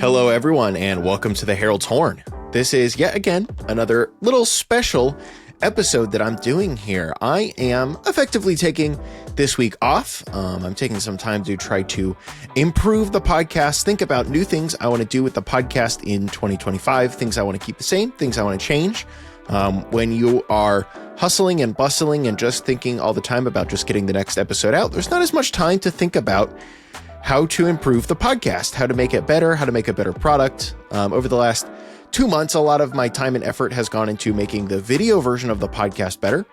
Hello, everyone, and welcome to the Herald's Horn. This is yet again another little special episode that I'm doing here. I am effectively taking this week off. I'm taking some time to try to improve the podcast, think about new things I want to do with the podcast in 2025, things I want to keep the same, things I want to change. When you are hustling and bustling and just thinking all the time about just getting the next episode out, there's not as much time to think about how to improve the podcast, how to make it better, how to make a better product. Over the last 2 months, a lot of my time and effort has gone into making the video version of the podcast better,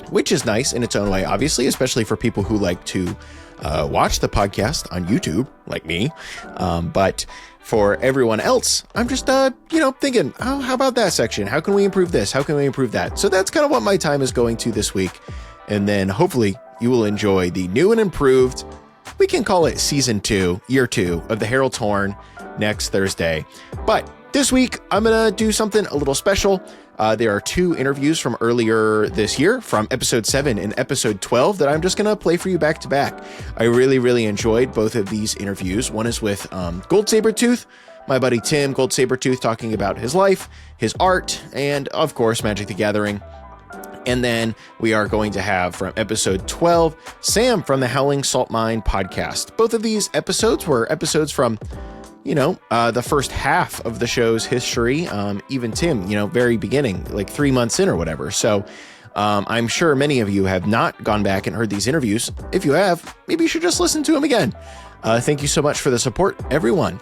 which is nice in its own way, obviously, especially for people who like to watch the podcast on YouTube, like me. But for everyone else, I'm just, thinking, oh, how about that section? How can we improve this? How can we improve that? So that's kind of what my time is going to this week. And then hopefully you will enjoy the new and improved, we can call it season 2, year 2 of the Herald's Horn next Thursday. But this week, I'm going to do something a little special. There are 2 interviews from earlier this year, from episode 7 and episode 12, that I'm just going to play for you back to back. I really enjoyed both of these interviews. One is with Goldsabertooth, my buddy Tim Goldsabertooth, talking about his life, his art, and of course, Magic the Gathering. And then we are going to have, from episode 12, Sam from the Howling Salt Mine podcast. Both of these episodes were episodes from, the first half of the show's history. Even Tim, very beginning, like 3 months in or whatever. So I'm sure many of you have not gone back and heard these interviews. If you have, maybe you should just listen to them again. Thank you so much for the support, everyone.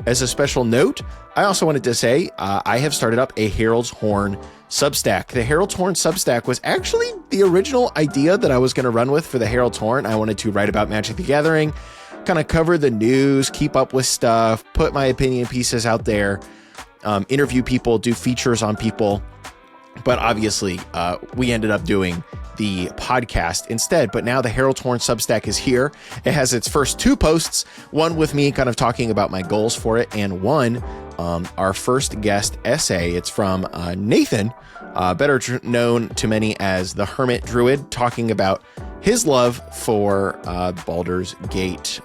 As a special note, I also wanted to say I have started up a Herald's Horn Substack. The Herald's Horn Substack was actually the original idea that I was going to run with for the Herald's Horn. I wanted to write about Magic the Gathering, kind of cover the news, keep up with stuff, put my opinion pieces out there, interview people, do features on people. But obviously, we ended up doing the podcast instead. But now the Herald's Horn Substack is here. It has its first 2 posts, one with me kind of talking about my goals for it, and one, our first guest essay. It's from Nathan, better known to many as the Hermit Druid, talking about his love for Baldur's Gate,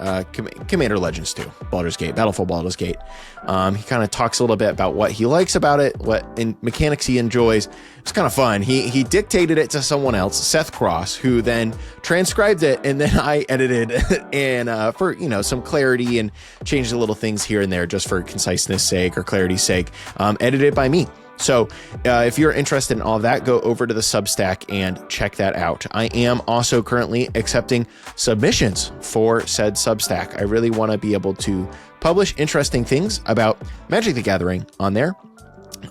Commander Legends 2, Baldur's Gate, Battle for Baldur's Gate. He kind of talks a little bit about what he likes about it, what mechanics he enjoys. It's kind of fun. He dictated it to someone else, Seth Cross, who then transcribed it, and then I edited and for some clarity and changed the little things here and there just for conciseness sake or clarity's sake, edited by me. So if you're interested in all that, go over to the Substack and check that out. I am also currently accepting submissions for said Substack. I really want to be able to publish interesting things about Magic the Gathering on there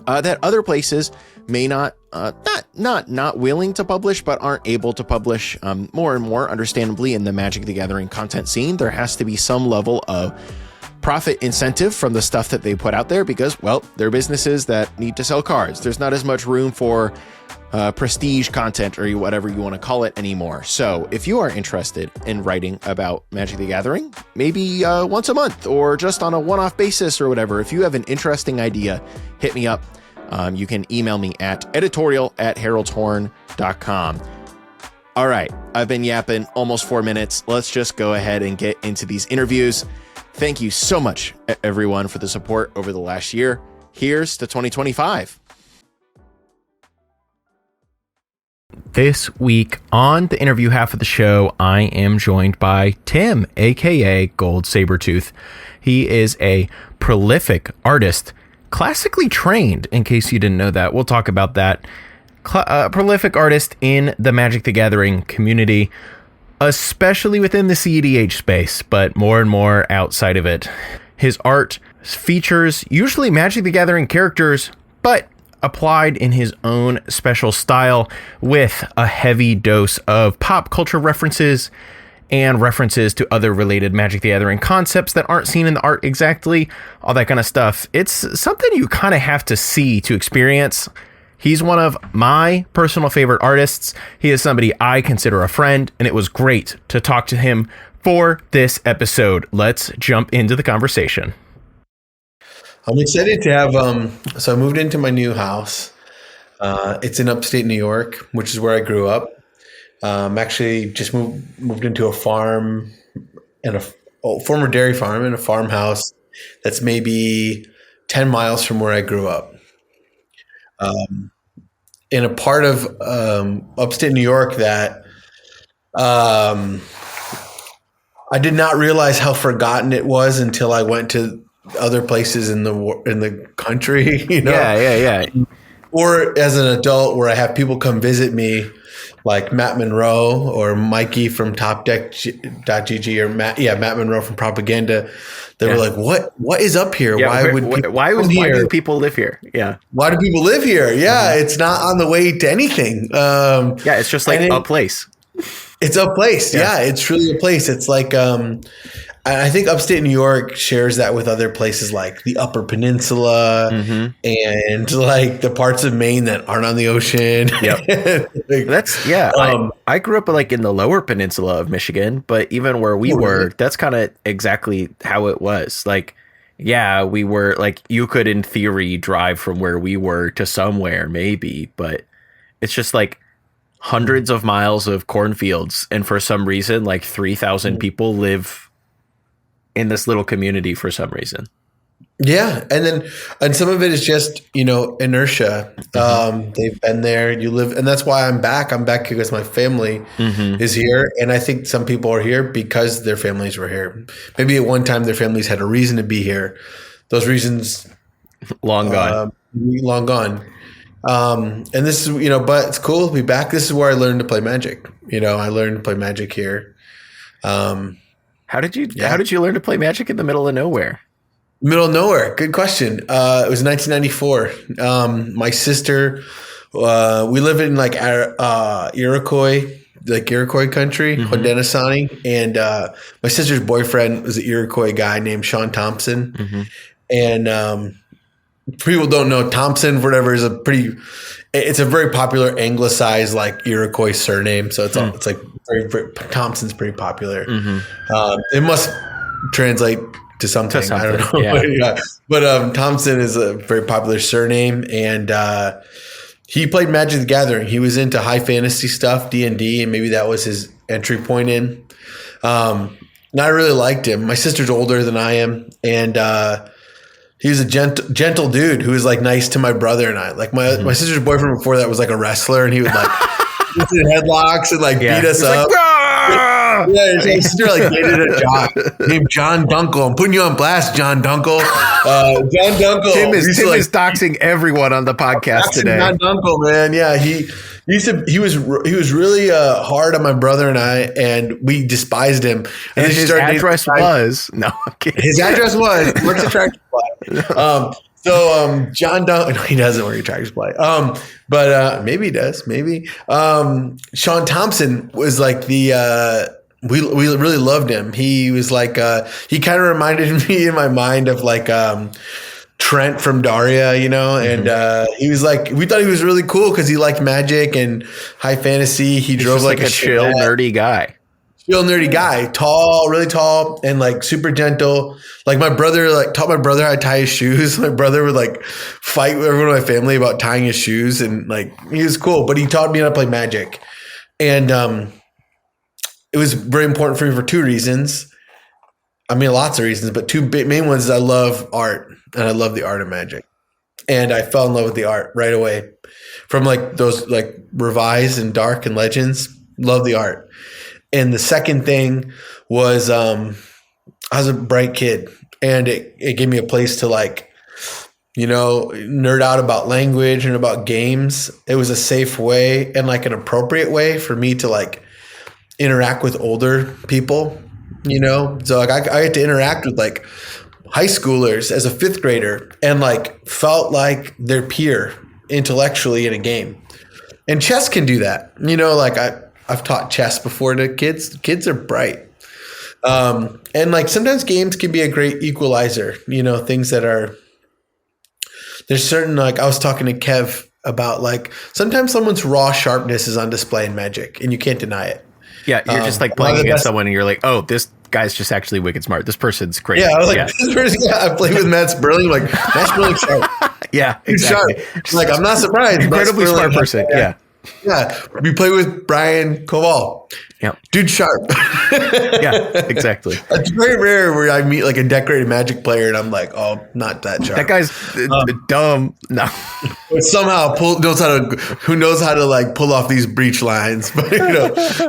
that other places may not willing to publish, but aren't able to publish. More and more, understandably, in the Magic the Gathering content scene, there has to be some level of profit incentive from the stuff that they put out there because, well, they're businesses that need to sell cards. There's not as much room for prestige content or whatever you want to call it anymore. So if you are interested in writing about Magic the Gathering, maybe once a month or just on a one-off basis or whatever, if you have an interesting idea, hit me up. You can email me at editorial@heraldshorn.com. All right, I've been yapping almost 4 minutes. Let's just go ahead and get into these interviews. Thank you so much, everyone, for the support over the last year. Here's to 2025. This week on the interview half of the show, I am joined by Tim, aka Goldsabertooth. He is a prolific artist, classically trained, in case you didn't know that. We'll talk about that. Prolific artist in the Magic the Gathering community, especially within the CEDH space, but more and more outside of it. His art features usually Magic the Gathering characters, but applied in his own special style with a heavy dose of pop culture references and references to other related Magic the Gathering concepts that aren't seen in the art exactly, all that kind of stuff. It's something you kind of have to see to experience. He's one of my personal favorite artists. He is somebody I consider a friend, and it was great to talk to him for this episode. Let's jump into the conversation. I'm excited to have, so I moved into my new house. It's in upstate New York, which is where I grew up. Actually just moved into a farm and a former dairy farm and a farmhouse that's maybe 10 miles from where I grew up. In a part of upstate New York that I did not realize how forgotten it was until I went to other places in the country, you know? Yeah. Or as an adult where I have people come visit me, like Matt Monroe or Mikey from TopDeck.gg or Matt Monroe from Propaganda. They were like, what is up here? Yeah, Why do people live here? Yeah. Why do people live here? Yeah. It's not on the way to anything. It's just like a place. It's a place. Yeah. It's truly a place. It's like, I think upstate New York shares that with other places like the Upper Peninsula and like the parts of Maine that aren't on the ocean. Yep. I grew up like in the Lower Peninsula of Michigan, but even where we were, that's kind of exactly how it was. Like, yeah, we were like, you could in theory drive from where we were to somewhere maybe, but it's just like hundreds of miles of cornfields. And for some reason, like 3,000 people live in this little community for some reason. Yeah. And some of it is just, inertia. They've been there, you live. And that's why I'm back. I'm back because my family is here. And I think some people are here because their families were here. Maybe at one time their families had a reason to be here. Those reasons long gone. And this is, but it's cool to be back. This is where I learned to play Magic. I learned to play Magic here. How did you learn to play Magic in the middle of nowhere? Middle of nowhere. Good question. It was 1994. My sister, we live in like Iroquois country, Haudenosaunee. And my sister's boyfriend was an Iroquois guy named Sean Thompson. And people don't know Thompson, whatever, it's a very popular anglicized like Iroquois surname. So it's like very, Thompson's pretty popular. It must translate to something. I don't know. Yeah. But Thompson is a very popular surname, and he played Magic the Gathering. He was into high fantasy stuff, D&D, and maybe that was his entry point in. And I really liked him. My sister's older than I am, and he was a gentle dude who was like nice to my brother and I. Like my sister's boyfriend before that was like a wrestler, and he would like get in headlocks and like beat us up. Like, his sister like dated a jock named John Dunkel. I'm putting you on blast, John Dunkel. John Dunkel. Tim is doxing everyone on the podcast today. John Dunkel, man. Yeah, he was really hard on my brother and I, and we despised him. And his address was his address was works at Tractor Supply. John Dunkel, no, he doesn't work at Tractor Supply. But maybe he does. Maybe Sean Thompson was like we really loved him. He was like he kind of reminded me in my mind of like Trent from Daria, and he was like, we thought he was really cool because he liked Magic and high fantasy. He drove like a chill, nerdy guy. Tall, really tall, and like super gentle. Like my brother, taught my brother how to tie his shoes. My brother would like fight with everyone in my family about tying his shoes, and like he was cool. But he taught me how to play Magic, and it was very important for me for two reasons. I mean, lots of reasons, but two main ones is I love art, and I love the art of Magic, and I fell in love with the art right away. From like those like Revised and Dark and Legends, love the art. And the second thing was I was a bright kid, and it gave me a place to like, nerd out about language and about games. It was a safe way and like an appropriate way for me to like interact with older people, So like I get to interact with like high schoolers as a fifth grader and like felt like their peer intellectually in a game. And chess can do that. Like I've taught chess before to kids. Kids are bright. And like sometimes games can be a great equalizer, things that are, there's certain, like I was talking to Kev about like, sometimes someone's raw sharpness is on display in Magic and you can't deny it. Yeah. You're just like playing against someone and you're like, oh, this guy's just actually wicked smart. This person's crazy. Yeah. I was like, this person, I played with Matt Sperling. Matt Sperling's sharp. Yeah. He's exactly. sharp. Like, I'm not surprised. Incredibly smart person. Yeah. Yeah, we play with Brian Koval. Yep. Dude sharp. Yeah, exactly. It's very rare where I meet like a decorated Magic player and I'm like, oh, not that sharp. That guy's dumb. No. But somehow who knows how to like pull off these breach lines. But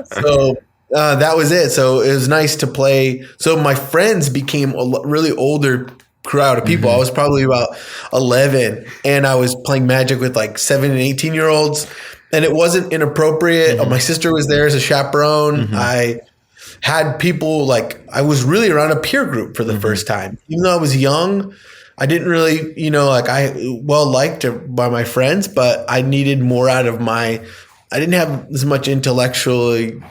so that was it. So it was nice to play. So my friends became a really older crowd of people. I was probably about 11 and I was playing Magic with like 7 and 18-year-olds. And it wasn't inappropriate. My sister was there as a chaperone. I had people I was really around a peer group for the first time. Even though I was young, I didn't really, I liked by my friends, but I needed more out of I didn't have as much intellectually.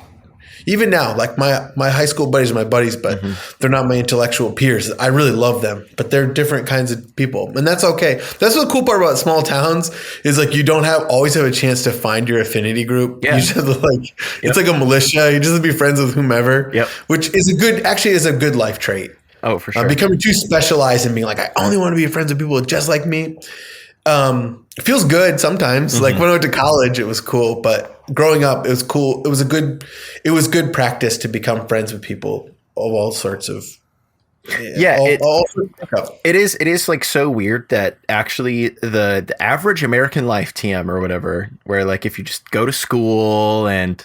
Even now, like my high school buddies are my buddies, but they're not my intellectual peers. I really love them, but they're different kinds of people, and that's okay. That's the cool part about small towns is like you don't always have a chance to find your affinity group. Yeah. You just have to it's like a militia. You just have to be friends with whomever. Yep. Which is a good life trait. Oh, for sure. Becoming too specialized and being like, I only want to be friends with people just like me. It feels good sometimes. Like when I went to college, it was cool, but growing up, it was cool. It was good practice to become friends with people of all sorts of. It is like so weird that actually the average American life TM or whatever, where like if you just go to school and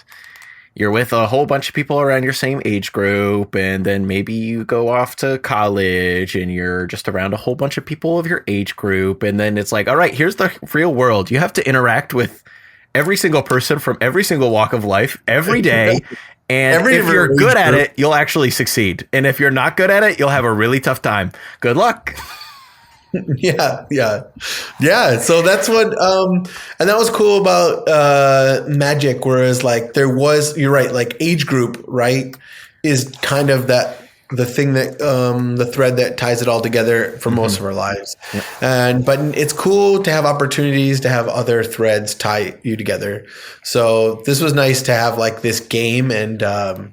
you're with a whole bunch of people around your same age group, and then maybe you go off to college and you're just around a whole bunch of people of your age group. And then it's like, all right, here's the real world. You have to interact with every single person from every single walk of life every day. And if you're good at it, you'll actually succeed. And if you're not good at it, you'll have a really tough time. Good luck. Yeah. So that's what, and that was cool about Magic. Whereas like you're right, like age group, right, is kind of the thing that the thread that ties it all together for most of our lives. Yep. But it's cool to have opportunities to have other threads tie you together. So this was nice to have like this game and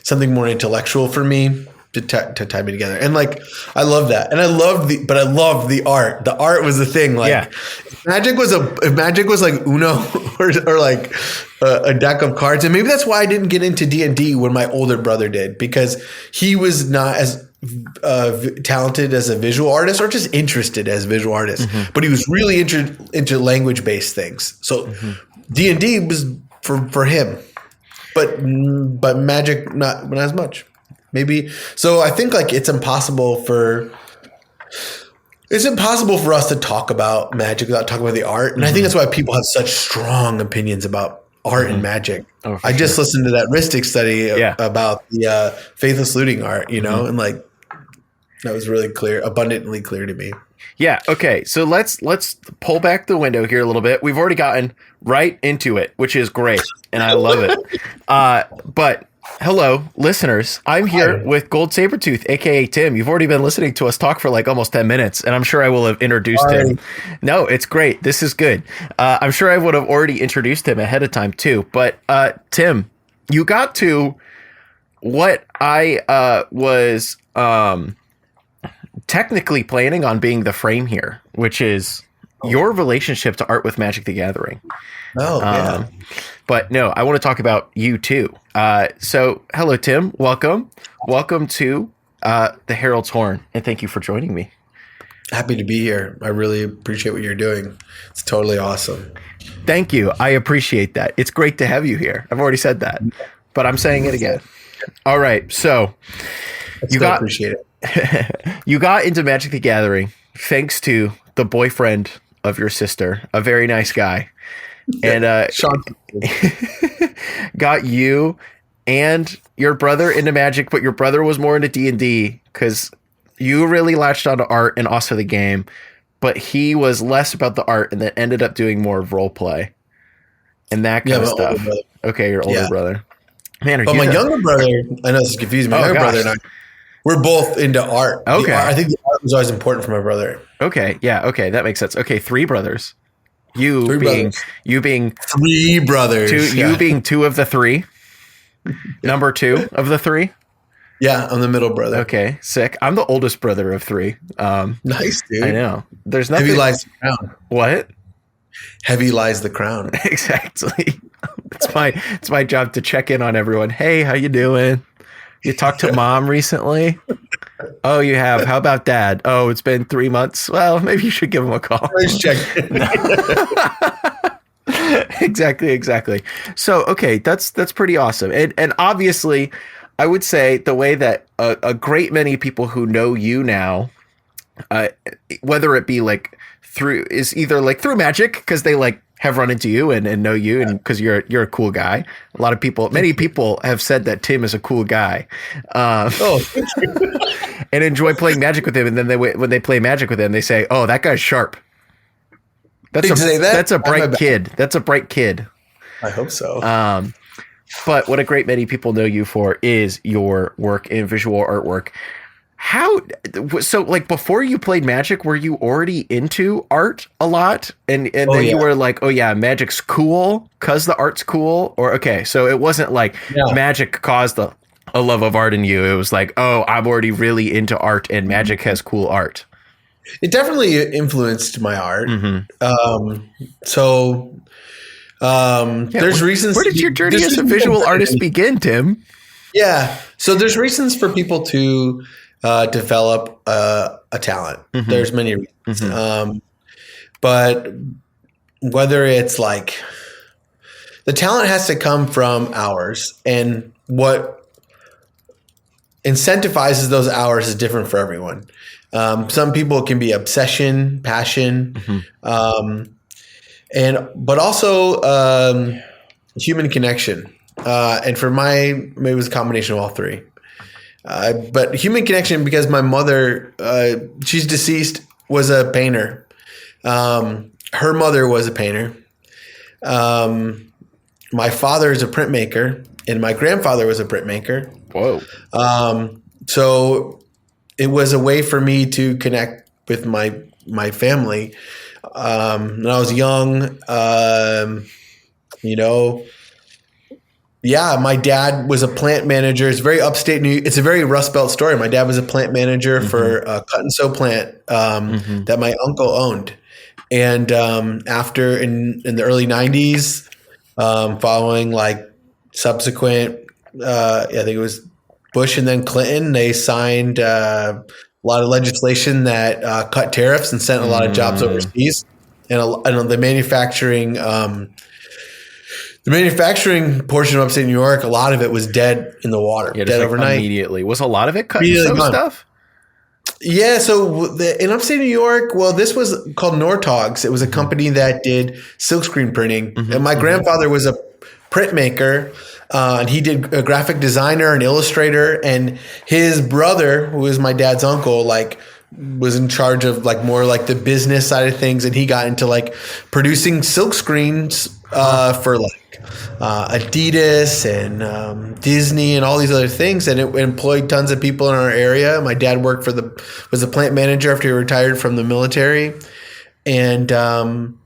something more intellectual for me. To tie me together. And like I love that. And I love the art. The art was the thing. Like if Magic was like Uno or like a deck of cards. And maybe that's why I didn't get into D&D when my older brother did, because he was not as talented as a visual artist or just interested as a visual artist, but he was really into language based things. So D&D was for him, but Magic not as much. Maybe. So I think like it's impossible for us to talk about Magic without talking about the art. And I think that's why people have such strong opinions about art and Magic. Oh, I just listened to that Ristic study about the faithless looting art, and like that was really abundantly clear to me. Yeah. Okay. So let's pull back the window here a little bit. We've already gotten right into it, which is great. And I love it. But hello, listeners. I'm here with Goldsabertooth, aka Tim. You've already been listening to us talk for like almost 10 minutes, and I'm sure I will have introduced him. No, it's great. This is good. I'm sure I would have already introduced him ahead of time too. But Tim, you got to what I was technically planning on being the frame here, which is your relationship to art with Magic the Gathering. Oh, yeah. But no, I want to talk about you too. So hello, Tim. Welcome to the Herald's Horn, and thank you for joining me. Happy to be here. I really appreciate what you're doing. It's totally awesome. Thank you. I appreciate that. It's great to have you here. I've already said that, but I'm saying it again. All right. So appreciate it. You got into Magic the Gathering thanks to the boyfriend of your sister, a very nice guy. And Sean got you and your brother into Magic, but your brother was more into D&D because you really latched onto art and also the game, but he was less about the art and then ended up doing more of role play and that kind of stuff. Okay, your older brother. Man, but my younger brother, I know this is confusing. My younger brother and I, we're both into art. Okay, I think the art was always important for my brother. Okay, yeah, okay, that makes sense. Okay, three brothers. You being three brothers. You being two of the three. Number two of the three. Yeah, I'm the middle brother. Okay, sick. I'm the oldest brother of three. Nice, dude. I know. There's nothing. Heavy lives around. What? heavy lies the crown. Exactly. It's my job to check in on everyone. Hey, how you doing? You talked to mom recently? Oh, you have. How about dad? Oh, it's been 3 months. Well, maybe you should give him a call. Let's check. Exactly. So, okay, that's pretty awesome. And obviously, I would say the way that a great many people who know you now, whether it be like through magic, because they like have run into you and know you, and because you're a cool guy. Many people have said that Tim is a cool guy, and enjoy playing magic with him. And then when they play magic with him, they say, "Oh, that guy's sharp." That's a bright kid. That's a bright kid. I hope so. But what a great many people know you for is your work in visual artwork. So like before you played Magic, were you already into art a lot? And then you were like, oh yeah, Magic's cool because the art's cool? Or okay, so it wasn't like Magic caused a love of art in you. It was like, oh, I'm already really into art and Magic has cool art. It definitely influenced my art. There's reasons. Where did your journey as a visual artist begin, Tim? Yeah. So there's reasons for people to develop a talent. There's many reasons. But whether it's like the talent has to come from hours, and what incentivizes those hours is different for everyone. Some people can be obsession, passion, but also human connection. And for maybe it was a combination of all three. But human connection, because my mother, she's deceased, was a painter. Her mother was a painter. My father is a printmaker, and my grandfather was a printmaker. Whoa. So it was a way for me to connect with my family. When I was young, my dad was a plant manager. It's very upstate it's a very Rust Belt story. My dad was a plant manager for a cut and sew plant that my uncle owned. And after in the early 90s, following like subsequent, I think it was Bush and then Clinton, they signed a lot of legislation that cut tariffs and sent a lot of jobs overseas. And the manufacturing portion of upstate New York, a lot of it was dead in the water, dead overnight. Immediately. Was a lot of it cut and sew stuff? Yeah. So in upstate New York, well, this was called Nortogs. It was a company that did silkscreen printing. And my grandfather was a printmaker. And he did a graphic designer and illustrator, and his brother, who was my dad's uncle, like was in charge of like more like the business side of things. And he got into like producing silk screens for like Adidas and Disney and all these other things. And it employed tons of people in our area. My dad was a plant manager after he retired from the military. And then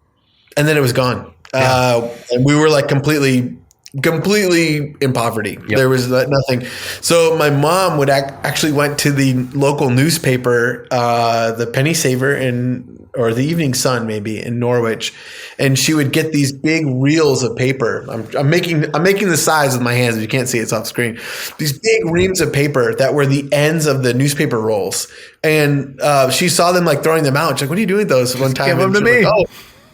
it was gone. And we were like completely in poverty. Yep. There was nothing. So my mom would actually went to the local newspaper, the Penny Saver or the Evening Sun maybe in Norwich, and she would get these big reels of paper. I'm making the size with my hands. If you can't see it, it's off screen. These big reams of paper that were the ends of the newspaper rolls, and she saw them like throwing them out. She's like, "What are you doing with those?" One time, give them to me. Like,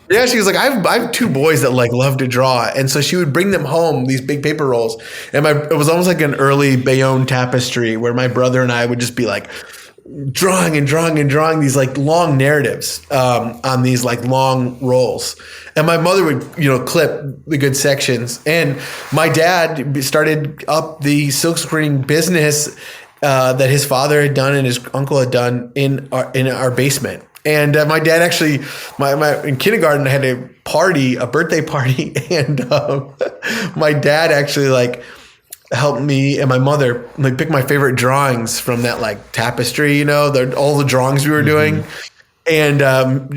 yeah, she was like, I have two boys that like love to draw, and so she would bring them home, these big paper rolls, and it was almost like an early Bayonne tapestry where my brother and I would just be like drawing these like long narratives on these like long rolls, and my mother would clip the good sections, and my dad started up the silkscreen business that his father had done and his uncle had done in our basement. And my dad actually, in kindergarten, I had a birthday party, and my dad actually like helped me and my mother like pick my favorite drawings from that like tapestry, all the drawings we were doing. and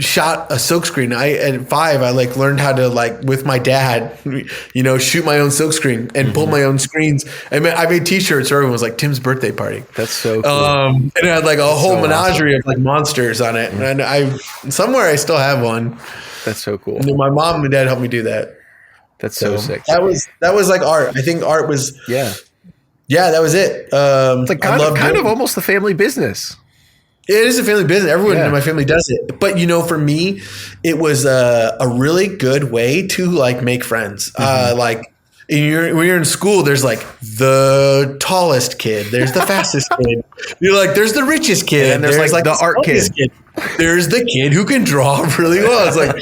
shot a silkscreen. At 5, I like learned how to like with my dad, shoot my own silkscreen and pull my own screens. I made T-shirts so everyone was like Tim's birthday party. That's so cool. And it had like a whole menagerie of like monsters on it, and I still have one. That's so cool. And my mom and dad helped me do that. That's so sick. That was like art. I think art was that was it. It's like kind of almost the family business. It is a family business. Everyone in my family does it. But, for me, it was a really good way to, like, make friends. When you're in school, there's, like, the tallest kid. There's the fastest kid. You're like, there's the richest kid. And there's like the art kid. There's the kid who can draw really well. It's like,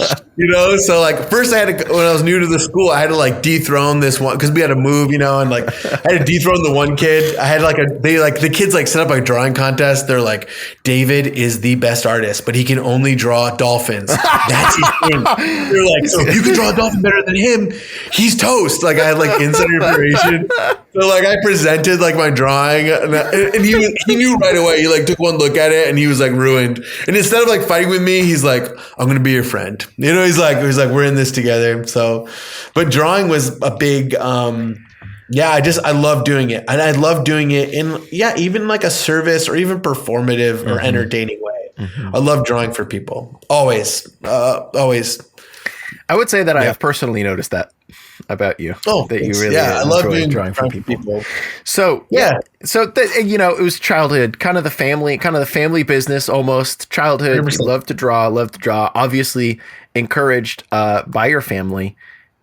so like first I had to, when I was new to the school, I had to like dethrone this one because we had to move, and like I had to dethrone the one kid. I had the kids like set up a drawing contest. They're like, David is the best artist, but he can only draw dolphins. That's his thing. They're like, so if you can draw a dolphin better than him, he's toast. Like I had like instant information. So like I presented like my drawing and he knew right away. He like took one look at it and he was like ruined. And instead of like fighting with me, he's like, I'm going to be your friend. He's like, we're in this together. So, but drawing was a big, I love doing it. And I love doing it in, even like a service or even performative or entertaining way. I love drawing for people. Always. I would say that I have personally noticed that about you. Oh, that you really I love doing drawing for people. So so it was childhood, kind of the family business almost. Childhood, 100%. love to draw. Obviously encouraged by your family.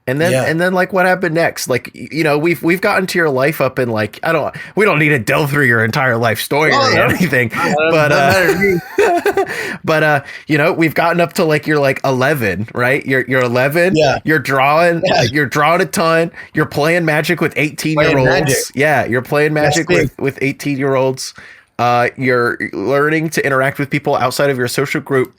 And then like what happened next? Like, we've gotten to your life up in like, we don't need to delve through your entire life story or anything, but we've gotten up to like, you're like 11, right? You're 11. Yeah. You're drawing a ton. You're playing Magic with 18-year-olds. Yeah. You're playing Magic with 18-year-olds. You're learning to interact with people outside of your social group.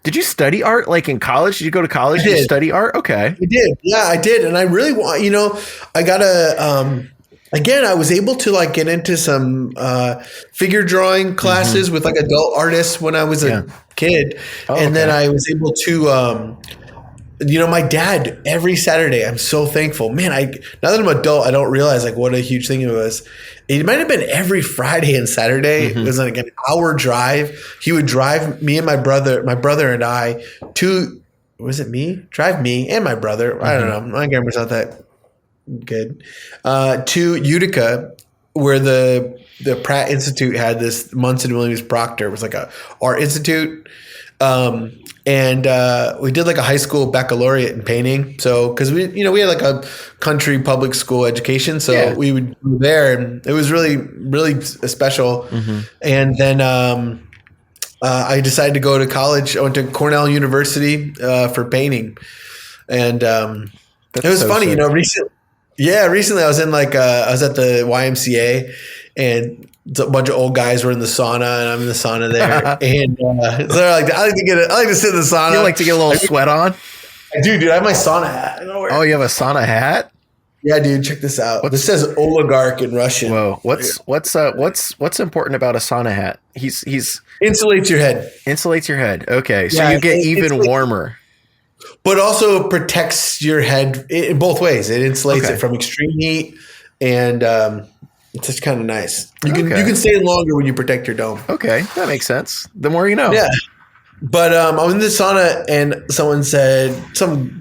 Did you study art like in college? Did you go to college to study art? Okay. I did. Yeah, I did. And I really want, I got again, I was able to like get into some figure drawing classes with like adult artists when I was a kid. And then I was able to, my dad every Saturday, I'm so thankful, man. Now that I'm an adult, I don't realize like what a huge thing it was. It might've been every Friday and Saturday. It was like an hour drive. He would drive me and my brother and I to, drive me and my brother. I don't know. My camera's not that good. To Utica, where the Pratt Institute had this. Munson Williams Proctor was like a art institute. And we did like a high school baccalaureate in painting. So, cause we had like a country public school education. So we would go there and it was really, really special. And then, I decided to go to college. I went to Cornell University, for painting. And, it was so funny, sick. Recently I was in like, I was at the YMCA and a bunch of old guys were in the sauna and I'm in the sauna there. And so they're like, I like to sit in the sauna. You like to get a little sweat on? I do, dude. I have my sauna hat. Oh, you have a sauna hat? Yeah, dude. Check this out. This says oligarch in Russian. Whoa. What's important about a sauna hat? He's insulates your head. Insulates your head. Okay. So you get even warmer. But also protects your head in both ways. It insulates it from extreme heat and it's just kind of nice. You can stay longer when you protect your dome. Okay, that makes sense. The more you know. Yeah. But I'm in the sauna and someone said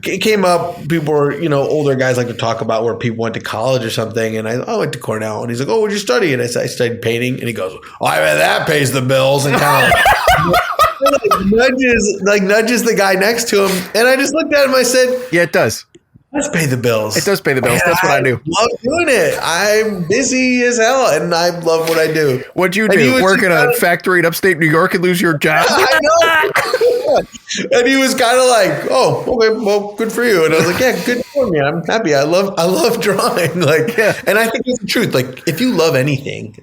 it came up. People were, older guys like to talk about where people went to college or something. And I went to Cornell. And he's like, "Oh, what'd you study?" And I said, "I studied painting." And he goes, "Oh, I bet that pays the bills." And kind of nudges the guy next to him. And I just looked at him. I said, "Yeah, it does. It does pay the bills. It does pay the bills. That's what I do. I love doing it. I'm busy as hell, and I love what I do." What'd you do? Work in a factory in upstate New York and lose your job? I know. And he was kind of like, "Oh, okay, well, good for you." And I was like, "Yeah, good for me. I'm happy. I love drawing." Like, and I think it's the truth. Like, if you love anything,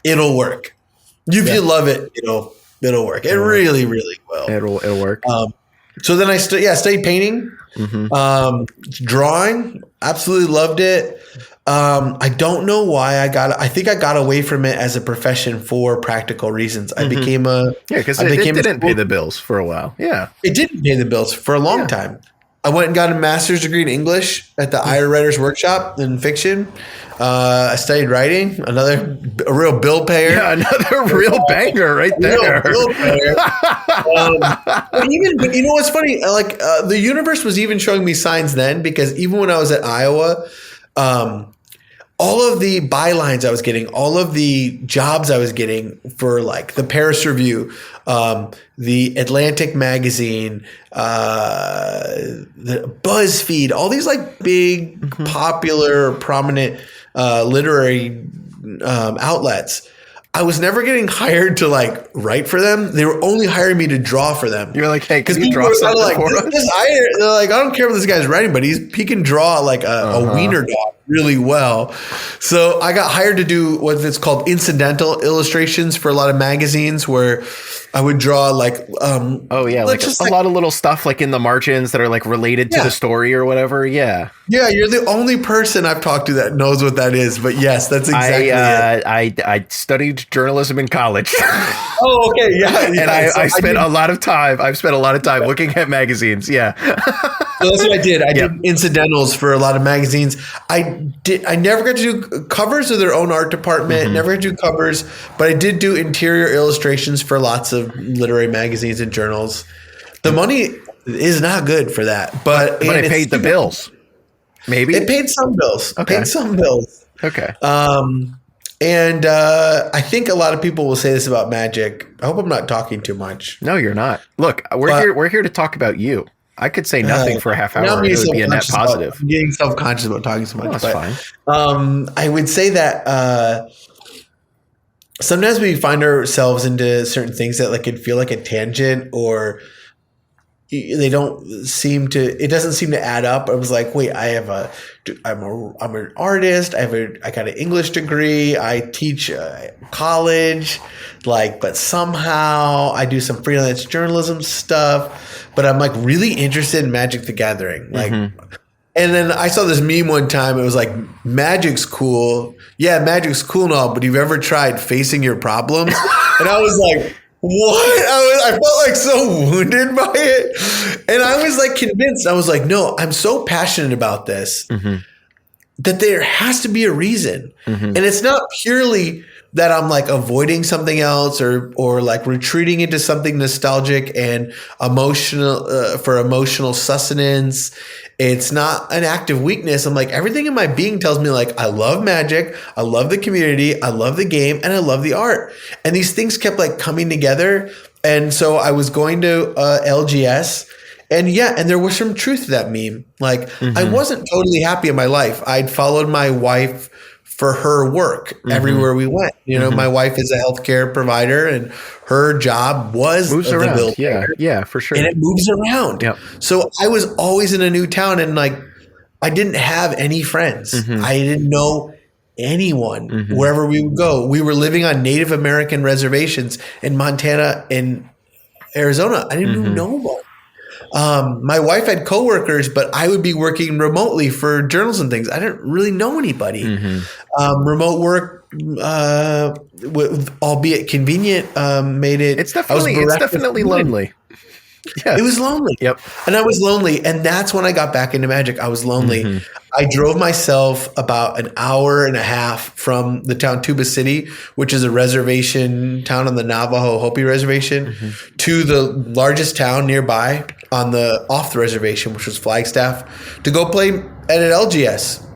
it'll work. If you love it, it'll work. It really, really will. It'll work. So then I studied painting. Drawing, absolutely loved it. I don't know why I think I got away from it as a profession for practical reasons. I became because it didn't pay the bills for a while. Yeah. It didn't pay the bills for a long time. I went and got a master's degree in English at the Ira Writers Workshop in fiction. I studied writing, a real bill payer. Yeah, another real banger right there. Real bill payer. But you know what's funny? Like the universe was even showing me signs then, because even when I was at Iowa, all of the bylines I was getting, all of the jobs I was getting for like the Paris Review, the Atlantic Magazine, the BuzzFeed, all these like big, popular, prominent literary outlets. I was never getting hired to like write for them. They were only hiring me to draw for them. You're like, hey, can you draw something for us? They're like, I don't care what this guy's writing, but he can draw like a wiener dog really well. So I got hired to do what it's called incidental illustrations for a lot of magazines, where I would draw like like a lot of little stuff like in the margins that are like related to the story or whatever. Yeah. Yeah, you're the only person I've talked to that knows what that is. But yes, that's exactly it. I studied journalism in college. Oh, okay, yeah. And I've spent a lot of time looking at magazines. Yeah. So that's what I did. I did incidentals for a lot of magazines. I never got to do covers of their own art department. Never got to do covers, but I did do interior illustrations for lots of literary magazines and journals. The money is not good for that, but it paid the bills. Maybe it paid some bills. Okay. Okay. And I think a lot of people will say this about magic. I hope I'm not talking too much. No, you're not. Look, we're here to talk about you. I could say nothing for a half hour. It would be a net positive. I'm getting self-conscious about talking so much. Well, that's fine. I would say that sometimes we find ourselves into certain things that like could feel like a tangent, or they don't seem to. It doesn't seem to add up. I was like, wait, I'm an artist. I got an English degree. I teach college, but somehow I do some freelance journalism stuff. But I'm like really interested in Magic the Gathering. And then I saw this meme one time. It was like, magic's cool. Yeah, magic's cool and all, but you've ever tried facing your problems? And I was like, what? I felt like so wounded by it. And I was like convinced. I was like, no, I'm so passionate about this that there has to be a reason. And it's not purely that I'm like avoiding something else or like retreating into something nostalgic and emotional for emotional sustenance. It's not an act of weakness. I'm like, everything in my being tells me like, I love Magic. I love the community. I love the game, and I love the art. And these things kept like coming together. And so I was going to LGS, and there was some truth to that meme. Like I wasn't totally happy in my life. I'd followed my wife for her work everywhere we went. My wife is a healthcare provider, and her job was moves the around. bill Yeah, for sure. And it moves around. Yep. So I was always in a new town, and like I didn't have any friends. I didn't know anyone wherever we would go. We were living on Native American reservations in Montana and Arizona. I didn't even know one. My wife had coworkers, but I would be working remotely for journals and things. I didn't really know anybody. Remote work, albeit convenient, made it. It's definitely lonely. Yeah. It was lonely. Yep. And I was lonely. And that's when I got back into Magic. I was lonely. I drove myself about an hour and a half from the town Tuba City, which is a reservation town on the Navajo Hopi reservation, to the largest town nearby off the reservation, which was Flagstaff, to go play at an LGS.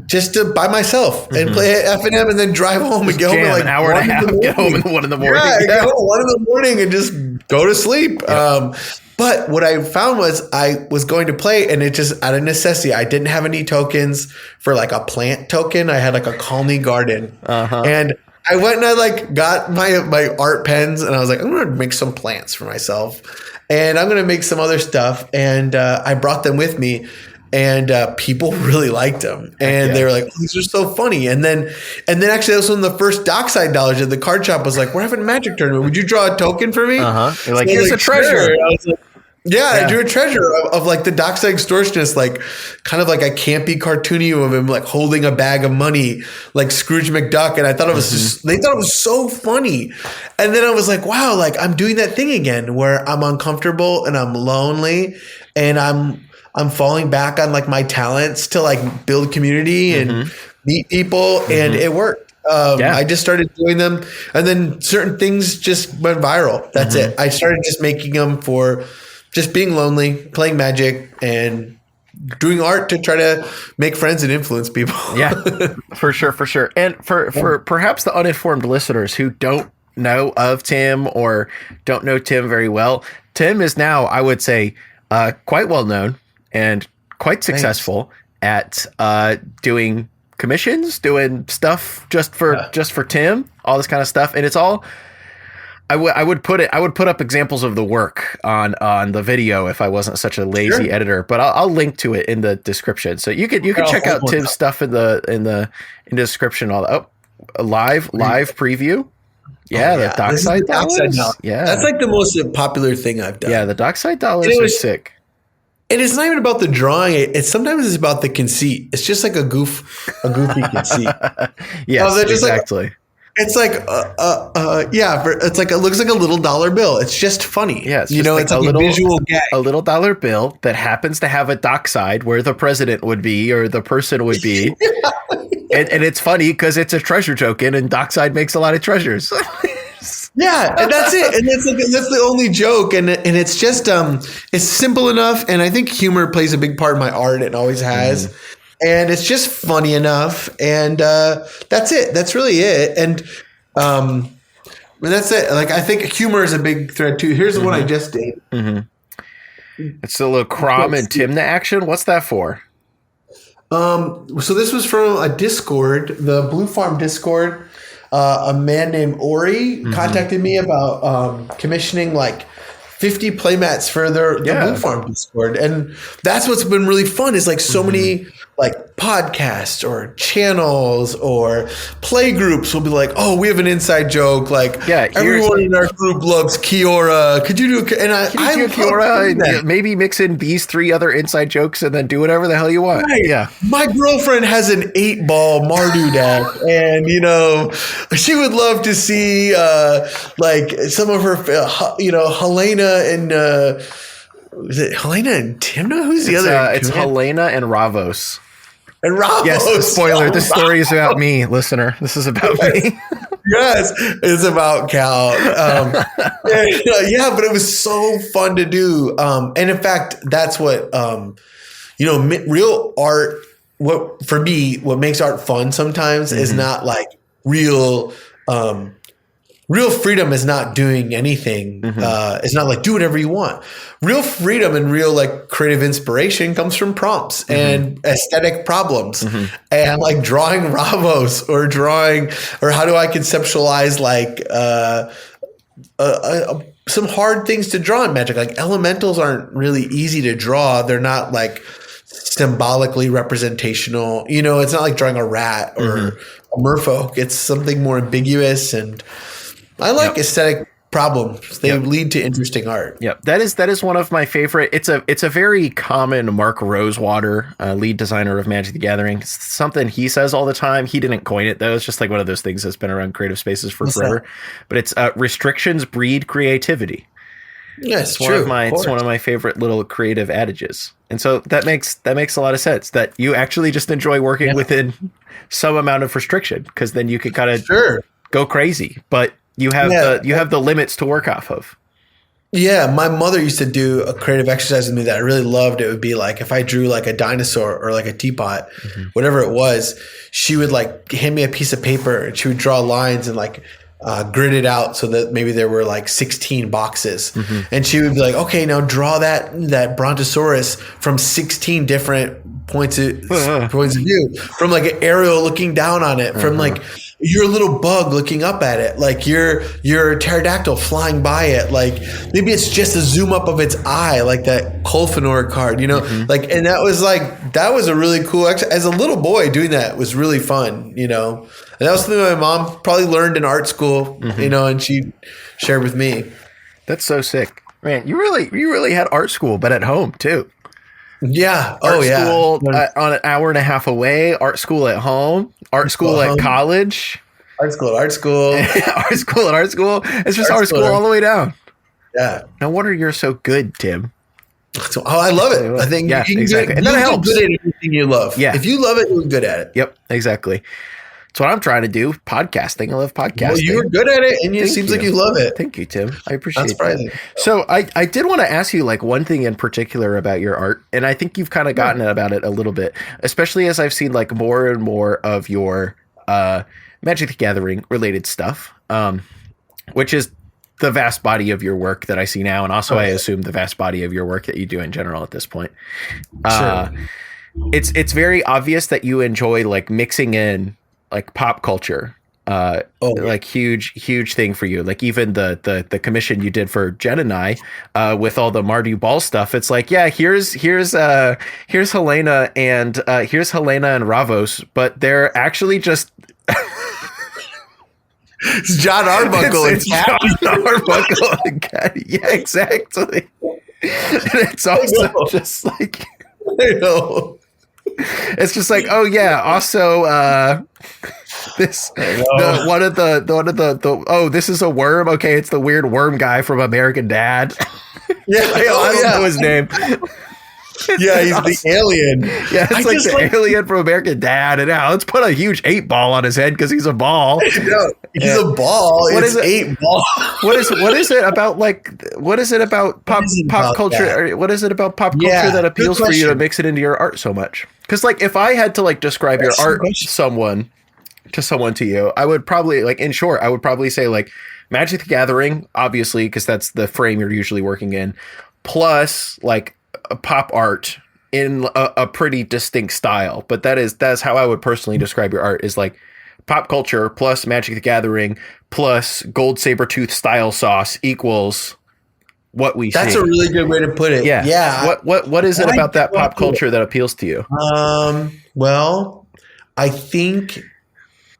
Just to by myself and play F&M and then drive home and get home at like an hour and a half, get home at 1 in the morning. Yeah, get home at 1 in the morning and just go to sleep. But what I found was I was going to play, and it just out of necessity. I didn't have any tokens for like a plant token. I had like a colony garden, and I went and I like got my art pens, and I was like, I'm going to make some plants for myself, and I'm going to make some other stuff, and I brought them with me. And people really liked them, and they were like, oh, "These are so funny." And then actually, that was one of the first dockside dollars at the card shop. Was like, "We're having a Magic tournament. Would you draw a token for me?" You're like, "Here's a treasure." Sure. I was like, I drew a treasure of like the dockside extortionist, like kind of like a campy cartoony of him like holding a bag of money, like Scrooge McDuck. And I thought it was just, they thought it was so funny. And then I was like, wow, like I'm doing that thing again where I'm uncomfortable and I'm lonely and I'm falling back on like my talents to like build community and meet people. And it worked. I just started doing them and then certain things just went viral. That's it. I started just making them for just being lonely, playing Magic, and doing art to try to make friends and influence people. Yeah, for sure, for sure. And for perhaps the uninformed listeners who don't know of Tim or don't know Tim very well, Tim is now, I would say, quite well known and quite successful at doing commissions, doing stuff just for Tim, all this kind of stuff, and it's all. I would put up examples of the work on the video if I wasn't such a lazy editor, but I'll link to it in the description, so you can check out Tim's stuff in the description. All a live preview. Yeah, the Dockside dollars. Yeah, that's like the most popular thing I've done. Yeah, the Dockside dollars are sick. And it's not even about the drawing. It's sometimes it's about the conceit. It's just like a goofy conceit. Yes, exactly. Like, it's like, it's like, it looks like a little dollar bill. It's just funny. Yeah, it's like a visual gag. A little dollar bill that happens to have a dockside where the president would be or the person would be. and it's funny because it's a treasure token and dockside makes a lot of treasures. Yeah, and that's it. And that's the only joke. And it's just it's simple enough. And I think humor plays a big part in my art. It always has. And it's just funny enough. And that's it. That's really it. And that's it. Like I think humor is a big thread too. Here's the one I just did. It's a little Crom and Timna action. What's that for? So this was from a Discord, the Blue Farm Discord. A man named Ori contacted me about commissioning like 50 playmats for the Blue Farm Discord. And that's what's been really fun is like so many like podcasts or channels or play groups will be like, oh, we have an inside joke. Like everyone in our group loves Kiora. Could you do, and I do Kiora and maybe mix in these 3 other inside jokes and then do whatever the hell you want. Right. Yeah. My girlfriend has an 8-ball Mardu deck and, she would love to see like some of her, Helena and, is it Helena and Timna? Who's the other? It's Helena and Ravos. And Ravos. Yes, spoiler. This story is about me, listener. This is about me. Yes, it's about Cal. But it was so fun to do. And in fact, that's what, real art, what makes art fun sometimes is not like real freedom is not doing anything. It's not like do whatever you want. Real freedom and real like creative inspiration comes from prompts and aesthetic problems and like drawing Ravos or how do I conceptualize like some hard things to draw in Magic. Like elementals aren't really easy to draw. They're not like symbolically representational. It's not like drawing a rat or a merfolk. It's something more ambiguous and I like aesthetic problems. They lead to interesting art. Yep. That is one of my favorite. It's a very common Mark Rosewater, lead designer of Magic the Gathering. It's something he says all the time. He didn't coin it though. It's just like one of those things that's been around creative spaces for forever. But it's restrictions breed creativity. Yes, it's one of my favorite little creative adages. And so that makes a lot of sense that you actually just enjoy working within some amount of restriction because then you could kind of go crazy. But you have the limits to work off of. Yeah, my mother used to do a creative exercise with me that I really loved. It would be like if I drew like a dinosaur or like a teapot, whatever it was, she would like hand me a piece of paper and she would draw lines and like grid it out so that maybe there were like 16 boxes. And she would be like, okay, now draw that Brontosaurus from 16 different points of view, from like an aerial looking down on it, from like you're a little bug looking up at it, like you're a pterodactyl flying by it, like maybe it's just a zoom up of its eye, like that Kolfanor card, like, and that was a really cool as a little boy doing that was really fun, and that was something my mom probably learned in art school, and she shared with me. That's so sick. Man, you really had art school, but at home too. Yeah. Art school on an hour and a half away. Art school at home. Art school at college. Art school. Art school. Art school at art school. It's just art school all the way down. Yeah. No wonder you're so good, Tim. So, I love it. I think exactly. And that helps. Good at anything you love. Yeah. If you love it, you're good at it. Yep. Exactly. That's what I'm trying to do. Podcasting. I love podcasting. Well, you're good at it, and it seems like you love it. Thank you, Tim. I appreciate That's surprising. that. So I did want to ask you like one thing in particular about your art, and I think you've kind of gotten about it a little bit, especially as I've seen like more and more of your Magic the Gathering related stuff, which is the vast body of your work that I see now, and also I assume the vast body of your work that you do in general at this point. Sure. It's very obvious that you enjoy like mixing in like pop culture, like huge thing for you. Like even the commission you did for Jen and I, with all the Mardu Ball stuff. It's like, yeah, here's Helena and Ravos, but they're actually just. It's John Arbuckle and John Arbuckle and Caddy. Yeah, exactly. And it's also just like, I know. It's just like, oh yeah. Also, this one of the this is a worm. Okay, it's the weird worm guy from American Dad. Yeah, I don't know his name. Yeah, he's awesome. The alien. Yeah, it's like the alien from American Dad. And now let's put a huge 8-ball on his head because he's a ball. No, he's a ball. It's 8-ball. What is it about pop culture? What is it about pop culture that appeals for you to mix it into your art so much? Because like if I had to like describe your art to someone to you, I would probably like in short, I would probably say like Magic the Gathering, obviously, because that's the frame you're usually working in, plus like pop art in a pretty distinct style. But that's how I would personally describe your art, is like pop culture plus Magic the Gathering plus Goldsabertooth style sauce equals what we see. That's a really good way to put it. Yeah. What is it about that pop culture that appeals to you? Well, I think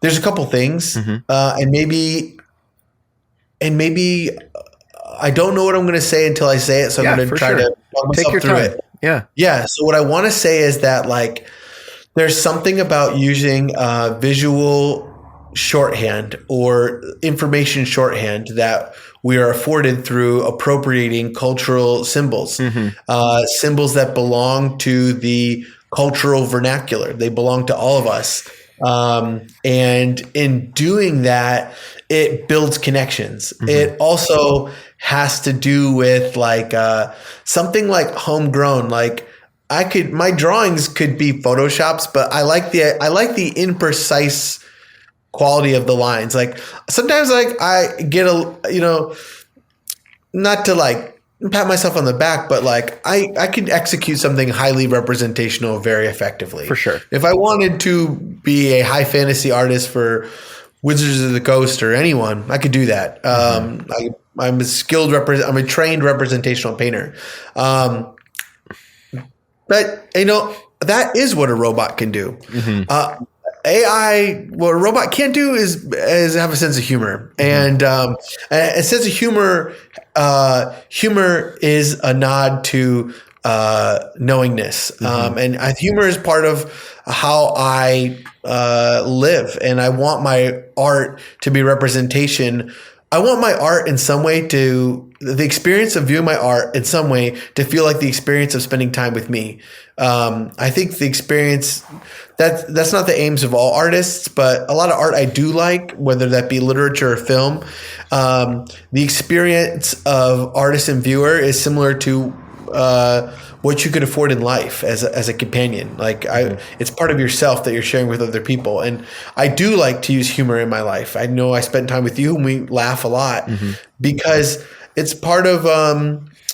there's a couple things, and maybe I don't know what I'm going to say until I say it, so I'm going to try to walk myself through it. Yeah. So what I want to say is that like there's something about using visual shorthand or information shorthand that we are afforded through appropriating cultural symbols, symbols that belong to the cultural vernacular. They belong to all of us. And in doing that, it builds connections. It also has to do with like something like homegrown. Like my drawings could be photoshops, but I like the imprecise quality of the lines. Like sometimes like I get not to like pat myself on the back, but like I can execute something highly representational very effectively. For sure. If I wanted to be a high fantasy artist for Wizards of the Coast or anyone, I could do that. I'm a trained representational painter. But that is what a robot can do. AI, what a robot can't do is have a sense of humor, and a sense of humor. Humor is a nod to knowingness, and humor is part of how I live. And I want my art to be representation. I want my art in some way the experience of viewing my art in some way to feel like the experience of spending time with me. I think the experience that's not the aims of all artists, but a lot of art I do like, whether that be literature or film. The experience of artist and viewer is similar to what you could afford in life as a companion. Like it's part of yourself that you're sharing with other people. And I do like to use humor in my life. I know I spend time with you and we laugh a lot because it's part of,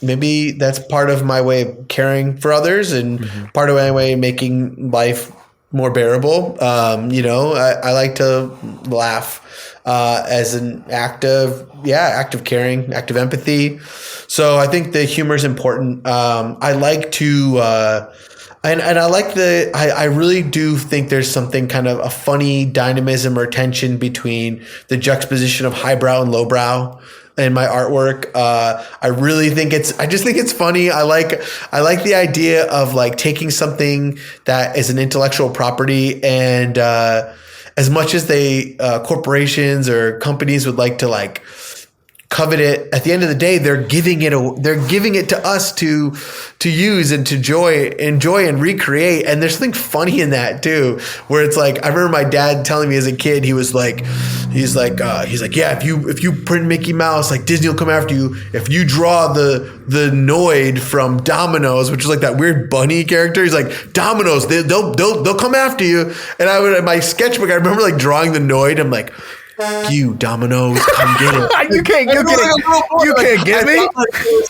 maybe that's part of my way of caring for others and part of my way of making life more bearable. I like to laugh as an act of caring, act of empathy. So I think the humor is important. I like to And I like I really do think there's something kind of a funny dynamism or tension between the juxtaposition of highbrow and lowbrow in my artwork. I really think I just think it's funny. I like the idea of like taking something that is an intellectual property and as much as corporations or companies would like to like covet it, at the end of the day, they're giving it to us to use and to enjoy and recreate. And there's something funny in that too, where it's like, I remember my dad telling me as a kid, he's like, yeah, if you print Mickey Mouse, like Disney will come after you. If you draw the Noid from Domino's, which is like that weird bunny character, he's like, Domino's, they'll come after you. And in my sketchbook, I remember like drawing the Noid. I'm like, you Domino's, come get it. You can't get me.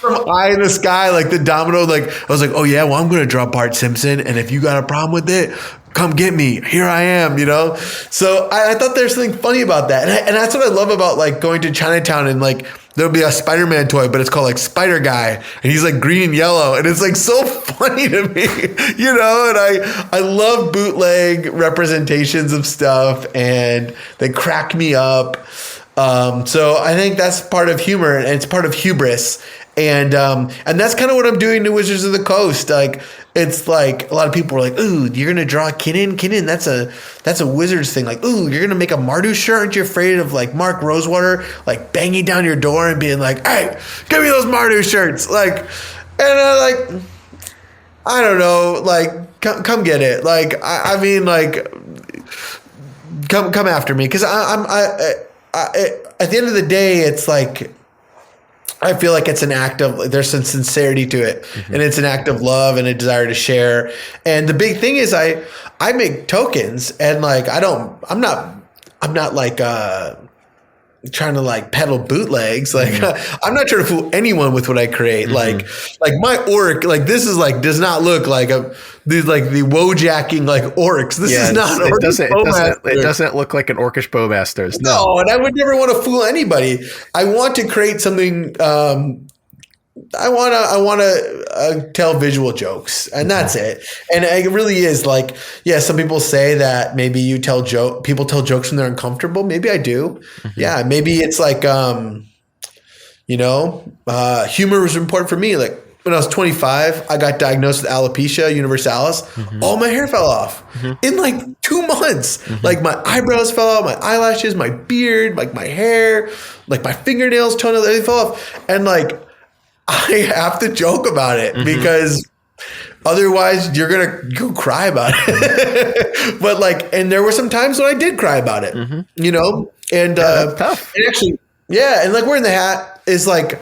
Some eye in the sky, like the domino. Like I was like, oh yeah, well I'm gonna draw Bart Simpson, and if you got a problem with it, come get me. Here I am, you know. So I thought there's something funny about that, and that's what I love about like going to Chinatown and like there'll be a Spider-Man toy, but it's called like Spider Guy, and he's like green and yellow, and it's like so funny to me, you know. And I love bootleg representations of stuff, and they crack me up. So I think that's part of humor, and it's part of hubris. And that's kind of what I'm doing to Wizards of the Coast. Like, it's like a lot of people are like, ooh, you're going to draw Kinnan? That's a Wizards thing. Like, ooh, you're going to make a Mardu shirt? Aren't you afraid of like Mark Rosewater, like banging down your door and being like, hey, give me those Mardu shirts. Like, and I don't know, like, come get it. Like, I mean, like, come after me. Cause at the end of the day, it's like, I feel like it's an act of, there's some sincerity to it, and it's an act of love and a desire to share. And the big thing is I make tokens, and like, I'm not like, trying to like peddle bootlegs. Like I'm not trying to fool anyone with what I create. Like my orc, like this is like, does not look like the wojacking like orcs. This is not. It doesn't look like an orcish bowmaster's. No, and I would never want to fool anybody. I want to create something. I want to tell visual jokes, and that's it. And it really is like, yeah, some people say that maybe people tell jokes when they're uncomfortable. Maybe I do. Yeah. Maybe it's like, humor was important for me. Like when I was 25, I got diagnosed with alopecia universalis. All my hair fell off in like 2 months. Like my eyebrows fell out, my eyelashes, my beard, like my hair, like my fingernails, toenails, everything fell off. And like, I have to joke about it because otherwise you're going to go cry about it. But like, and there were some times when I did cry about it, you know, and, that's tough. And actually, yeah. And like wearing the hat is like,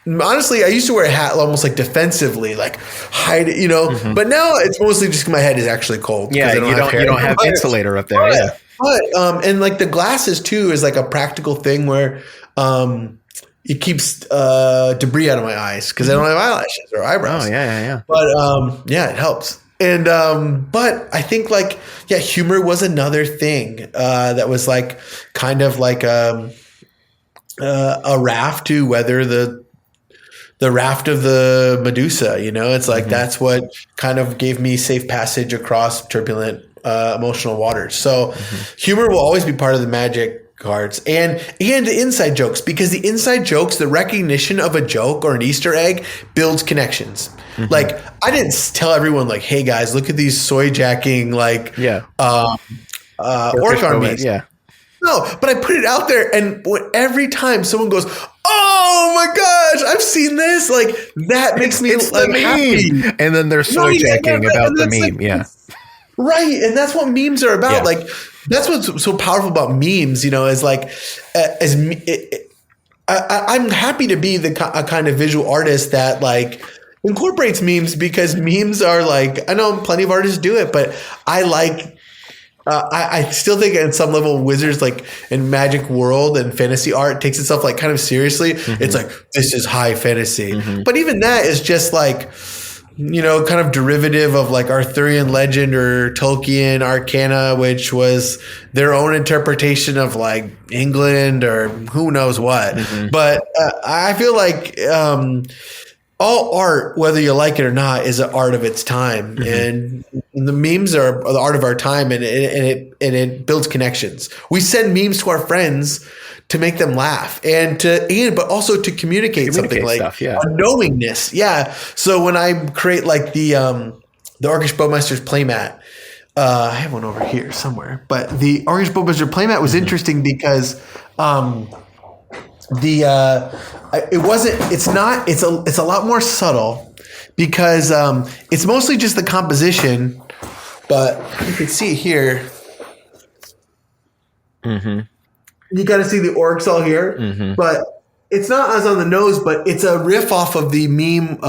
honestly, I used to wear a hat almost like defensively, like hide it, you know, but now it's mostly just my head is actually cold. Yeah. You don't have insulator up there. Yeah. But, and like the glasses too is like a practical thing where, it keeps debris out of my eyes because I don't have eyelashes or eyebrows. Oh, yeah. But it helps. And but I think like, yeah, humor was another thing that was like kind of like a raft to weather the raft of the Medusa. You know, it's like that's what kind of gave me safe passage across turbulent emotional waters. So humor will always be part of the magic cards and the inside jokes, because the inside jokes, the recognition of a joke or an Easter egg builds connections. Like I didn't tell everyone like, hey guys, look at these soy jacking like orc armies. Yeah. No, but I put it out there, and every time someone goes, oh my gosh, I've seen this, like that makes me like happy. And then they're soy jacking about the meme. Like, right. And that's what memes are about. Like that's what's so powerful about memes, you know, is like, I'm happy to be a kind of visual artist that like incorporates memes, because memes are like, I know plenty of artists do it, but I like, I still think at some level Wizards like in magic world and fantasy art takes itself like kind of seriously. It's like, this is high fantasy, but even that is just like, you know, kind of derivative of like Arthurian legend or Tolkien Arcana, which was their own interpretation of like England or who knows what. But I feel like all art, whether you like it or not, is an art of its time, and the memes are the art of our time, and it builds connections. We send memes to our friends to make them laugh, but also to communicate something like stuff, a knowingness. Yeah. So when I create like the Orcish Bowmaster's playmat, I have one over here somewhere, but the Orcish Bowmaster playmat was interesting because it's a lot more subtle because it's mostly just the composition, but you can see here. You got to see the orcs all here, but it's not as on the nose, but it's a riff off of the meme,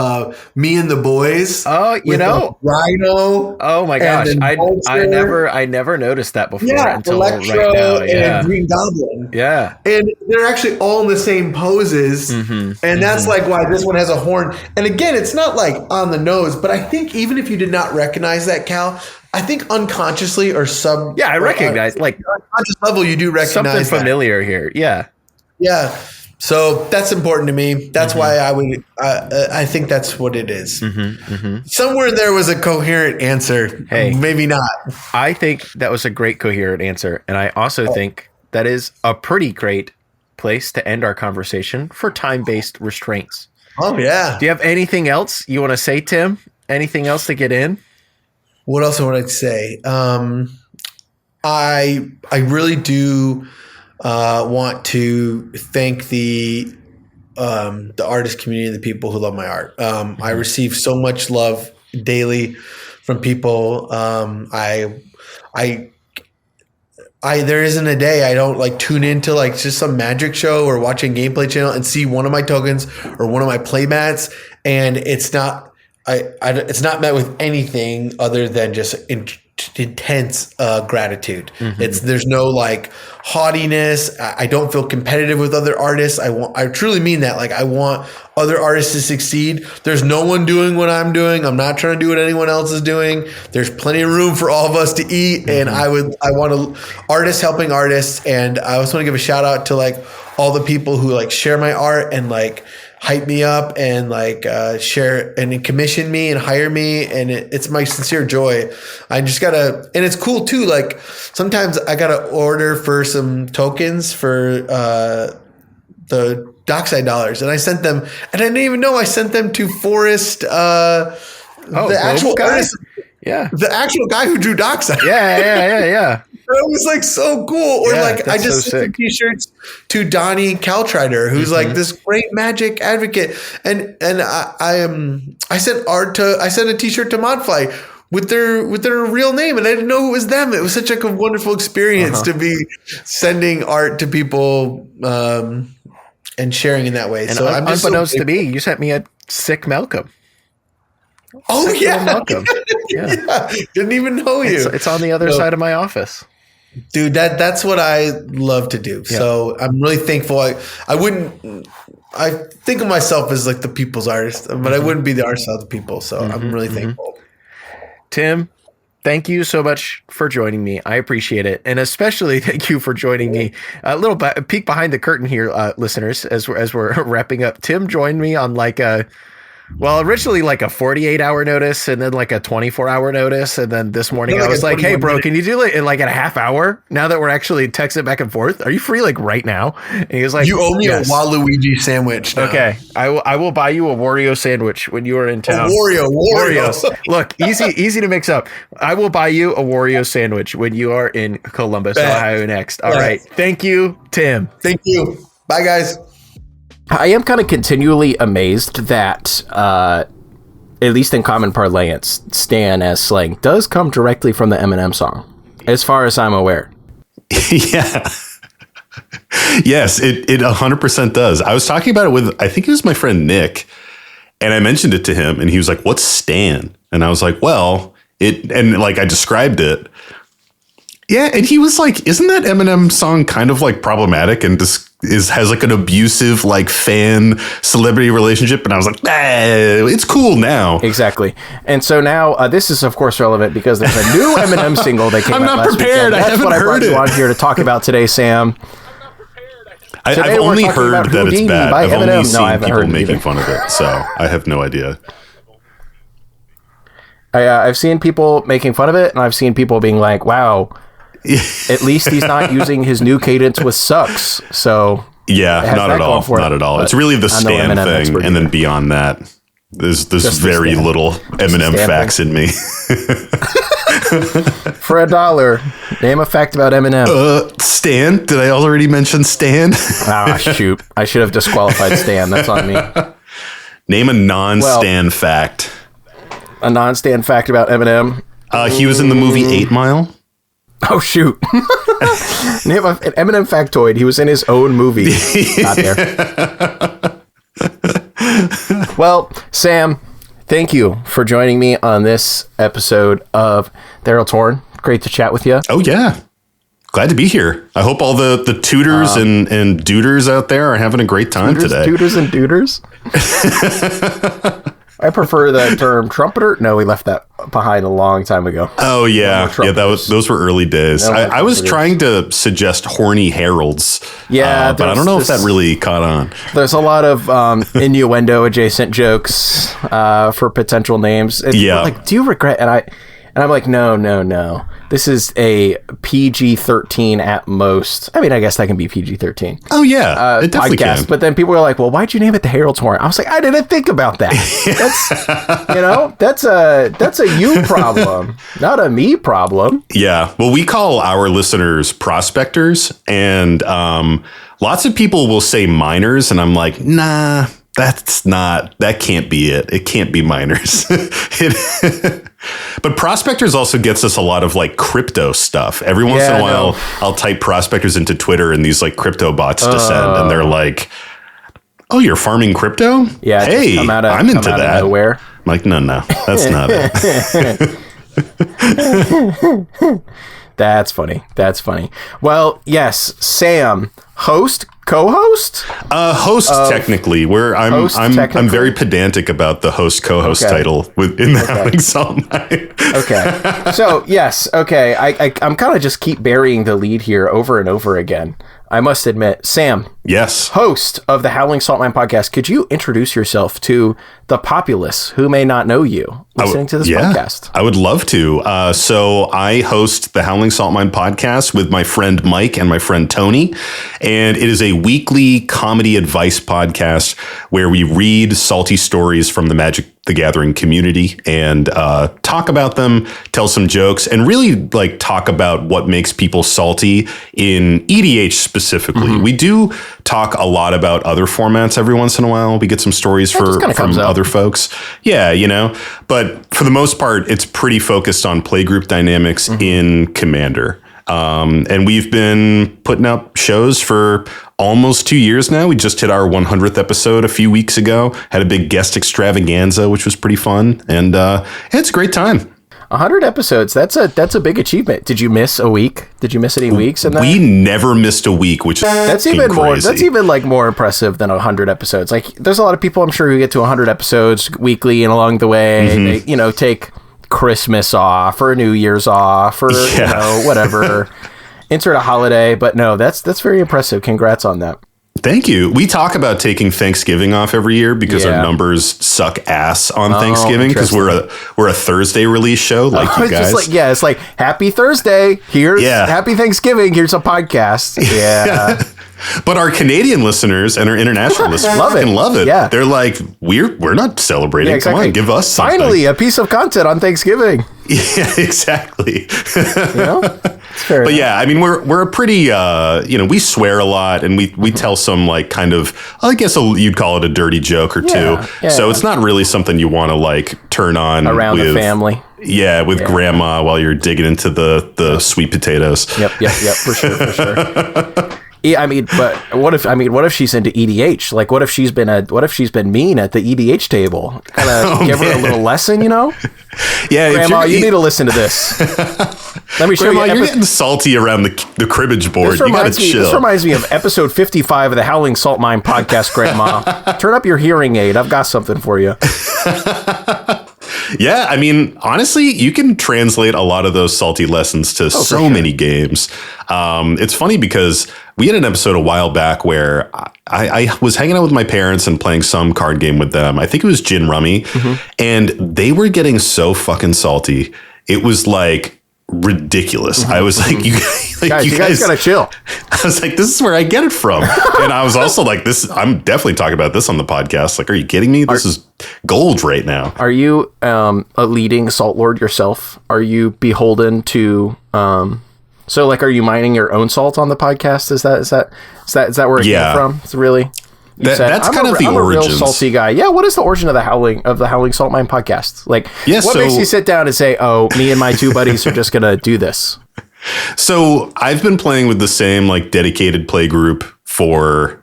Me and the Boys. Oh, Rhino. Oh my gosh, I never noticed that before until Electro right now. Yeah, and Green Goblin. Yeah, and they're actually all in the same poses, and that's like why this one has a horn. And again, it's not like on the nose, but I think even if you did not recognize that, Cal, I think unconsciously or I recognize like unconscious level, you do recognize something familiar here. Yeah. So that's important to me. That's why I think that's what it is. Somewhere there was a coherent answer. Hey, maybe not. I think that was a great coherent answer. And I also think that is a pretty great place to end our conversation for time-based restraints. Oh, yeah. Do you have anything else you want to say, Tim? Anything else to get in? What else would I say? I really do want to thank the artist community and the people who love my art. I receive so much love daily from people. There isn't a day I don't like tune into like just some magic show or watching gameplay channel and see one of my tokens or one of my playmats, and it's not met with anything other than just intense gratitude. There's no like haughtiness. I don't feel competitive with other artists. I truly mean that. Like I want other artists to succeed. There's no one doing what I'm doing. I'm not trying to do what anyone else is doing. There's plenty of room for all of us to eat. And I want artists helping artists. And I also want to give a shout out to like all the people who like share my art and like hype me up and like share and commission me and hire me, and it's my sincere joy. I just gotta, and it's cool too. Like sometimes I gotta order for some tokens for the Dockside dollars, and I sent them, and I didn't even know I sent them to Forrest, the actual guy. Yeah, the actual guy who drew Dockside. Yeah. It was like so cool. Or like I just sent t-shirts to Donnie Caltrider, who's like this great magic advocate. And I sent a t-shirt to Modfly with their real name, and I didn't know it was them. It was such like a wonderful experience to be sending art to people and sharing in that way. And so I'm just unbeknownst to me, you sent me a sick Malcolm. Oh yeah. Malcolm. Yeah. Didn't even know you. It's on the other side of my office. Dude, that's what I love to do. Yeah. So I'm really thankful. I think of myself as like the people's artist, but I wouldn't be the artist of the people. So I'm really thankful. Tim, thank you so much for joining me. I appreciate it. And especially thank you for joining me. A little peek behind the curtain here, listeners, as we're wrapping up. Tim joined me on like originally like a 48-hour notice and then like a 24-hour notice. And then this morning I was like, hey, bro, can you do it in like a half hour now that we're actually texting back and forth? Are you free like right now? And he was like, you owe me a Waluigi sandwich now. Okay. I will buy you a Wario sandwich when you are in town. Wario. Look, easy to mix up. I will buy you a Wario sandwich when you are in Columbus, Ohio next. All right. Thank you, Tim. Thank you. Bye, guys. I am kind of continually amazed that, at least in common parlance, Stan as slang does come directly from the Eminem song, as far as I'm aware. Yeah. Yes, it 100% does. I was talking about it with, I think it was my friend Nick, and I mentioned it to him, and he was like, what's Stan? And I was like, well, and like I described it. Yeah, and he was like, isn't that Eminem song kind of like problematic and has like an abusive like fan celebrity relationship? And I was like, it's cool now. Exactly. And so now this is of course relevant because there's a new Eminem single that came out. I'm not last prepared. Weekend. That's I haven't what heard I brought you on here to talk about today, Sam. I've only heard that it's bad. I've only seen people making either. fun of it, so I have no idea. I've seen people making fun of it, and I've seen people being like, wow, at least he's not using his new cadence with sucks. So yeah, not at all. Not at all. It's really the Stan thing, and then beyond that, there's very little Eminem facts in me. For $1, name a fact about Eminem. Stan? Did I already mention Stan? Shoot. I should have disqualified Stan. That's on me. Name a non-Stan fact. A non-Stan fact about Eminem. He was in the movie 8 Mile. Oh, shoot. Name an Eminem factoid. He was in his own movie. Not there. Well, Sam, thank you for joining me on this episode of The Herald Torn. Great to chat with you. Oh, yeah. Glad to be here. I hope all the tutors and duders out there are having a great time today. Tutors and duders? I prefer the term trumpeter. No, we left that behind a long time ago. Oh, yeah. Yeah, those were early days. I was trying to suggest horny heralds. Yeah. But I don't know if that really caught on. There's a lot of innuendo adjacent jokes for potential names. It's like, do you regret? And I'm like, no. This is a PG-13 at most. I mean, I guess that can be PG-13. Oh, yeah. It definitely can. But then people were like, well, why'd you name it the Herald Torn? I was like, I didn't think about that. That's a you problem, not a me problem. Yeah. Well, we call our listeners prospectors, and lots of people will say miners, and I'm like, nah. That can't be it. It can't be miners. But prospectors also gets us a lot of like crypto stuff. Every once in a while, I'll type prospectors into Twitter and these like crypto bots descend and they're like, oh, you're farming crypto? Yeah. Hey, I'm into that. Nowhere. I'm like, no, that's not it. That's funny. Well, yes, Sam, host, co-host? Host technically. I'm very pedantic about the host co-host title within the Howling Salt Mine. Okay. So, yes, okay. I'm kind of just keep burying the lead here over and over again. I must admit, Sam. Yes. Host of the Howling Salt Mine podcast, could you introduce yourself to the populace who may not know you listening to this podcast? I would love to. So I host the Howling Salt Mine podcast with my friend Mike and my friend Tony. And it is a weekly comedy advice podcast where we read salty stories from the Magic the Gathering community and talk about them, tell some jokes, and really like talk about what makes people salty in EDH specifically. Mm-hmm. We do talk a lot about other formats every once in a while. We get some stories from other folks. Yeah, but for the most part, it's pretty focused on playgroup dynamics in Commander. And we've been putting up shows for almost 2 years now. We just hit our 100th episode a few weeks ago. Had a big guest extravaganza, which was pretty fun. And it's a great time. 100 episodes. That's a big achievement. Did you miss a week? Did you miss any weeks in that? We never missed a week, which that's even crazy. More. That's even like more impressive than 100 episodes. Like, there's a lot of people I'm sure who get to 100 episodes weekly, and along the way, they, take Christmas off or New Year's off or whatever. Insert a holiday, but no, that's very impressive. Congrats on that. Thank you. We talk about taking Thanksgiving off every year because our numbers suck ass on Thanksgiving because we're a Thursday release show like you guys. It's like Happy Thursday. Here's Happy Thanksgiving. Here's a podcast. Yeah. But our Canadian listeners and our international listeners love it. Yeah. They're like, we're not celebrating. Exactly. Come on, give us something. Finally, a piece of content on Thanksgiving. Yeah, exactly. But yeah, I mean, we're a pretty, we swear a lot, and we tell some like kind of, I guess you'd call it a dirty joke or two. Yeah, so it's not really something you want to like turn on around the family. Yeah, with grandma while you're digging into the sweet potatoes. Yep, for sure. Yeah, I mean, but what if she's into EDH? Like, what if she's been mean at the EDH table? Kind of give her a little lesson, Yeah, Grandma, you need to listen to this. Let me show you. You're getting salty around the cribbage board. You gotta chill. This reminds me of episode 55 of the Howling Salt Mine podcast, Grandma. Turn up your hearing aid. I've got something for you. Yeah, I mean, honestly, you can translate a lot of those salty lessons to many games. It's funny because we had an episode a while back where I was hanging out with my parents and playing some card game with them. I think it was Gin Rummy, and they were getting so fucking salty. It was like ridiculous. I was like, you guys gotta chill. I was like, this is where I get it from. And I was also like, I'm definitely talking about this on the podcast. Like, are you kidding me? This is gold right now. Are you a leading salt lord yourself? Are you beholden to so like, are you mining your own salt on the podcast? Is that where it came from? It's really that's kind of the I'm origins. A real salty guy. Yeah. What is the origin of the Howling Salt Mine podcast? Like, what makes you sit down and say, "Oh, me and my two buddies are just gonna do this"? So I've been playing with the same like dedicated play group for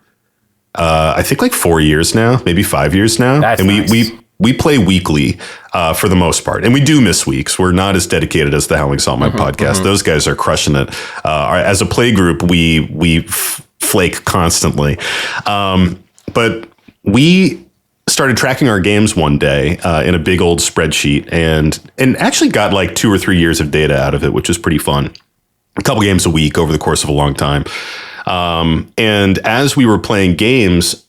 I think like 4 years now, maybe 5 years now. That's and nice. we play weekly for the most part, and we do miss weeks. We're not as dedicated as the Howling Salt Mine podcast. Those guys are crushing it. As a play group, we flake constantly, but we started tracking our games one day in a big old spreadsheet, and actually got like 2 or 3 years of data out of it, which was pretty fun. A couple games a week over the course of a long time. And as we were playing games,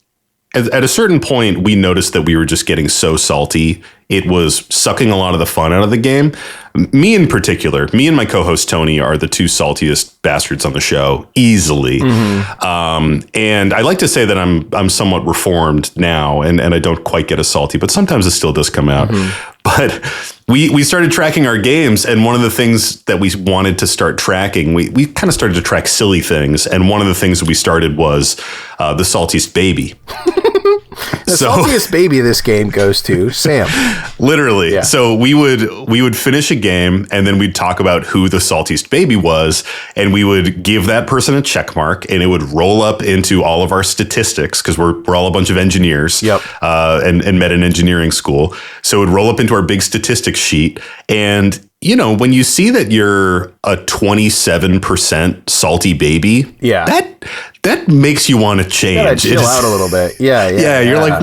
at a certain point, we noticed that we were just getting so salty. It was sucking a lot of the fun out of the game. Me in particular, me and my co-host Tony are the two saltiest bastards on the show, easily. And I like to say that I'm somewhat reformed now, and I don't quite get as salty, but sometimes it still does come out. But we started tracking our games, and one of the things that we wanted to start tracking, we kind of started to track silly things, and one of the things that we started was the saltiest baby. The saltiest baby this game goes to Sam. Literally. Yeah. So we would finish a game, and then we'd talk about who the saltiest baby was, and we would give that person a check mark, and it would roll up into all of our statistics, because we're all a bunch of engineers. Yep. And met in engineering school. So it would roll up into our big statistics sheet, and you know, when you see that you're a 27% salty baby, that makes you want to change. You gotta chill out a little bit. Yeah, you're like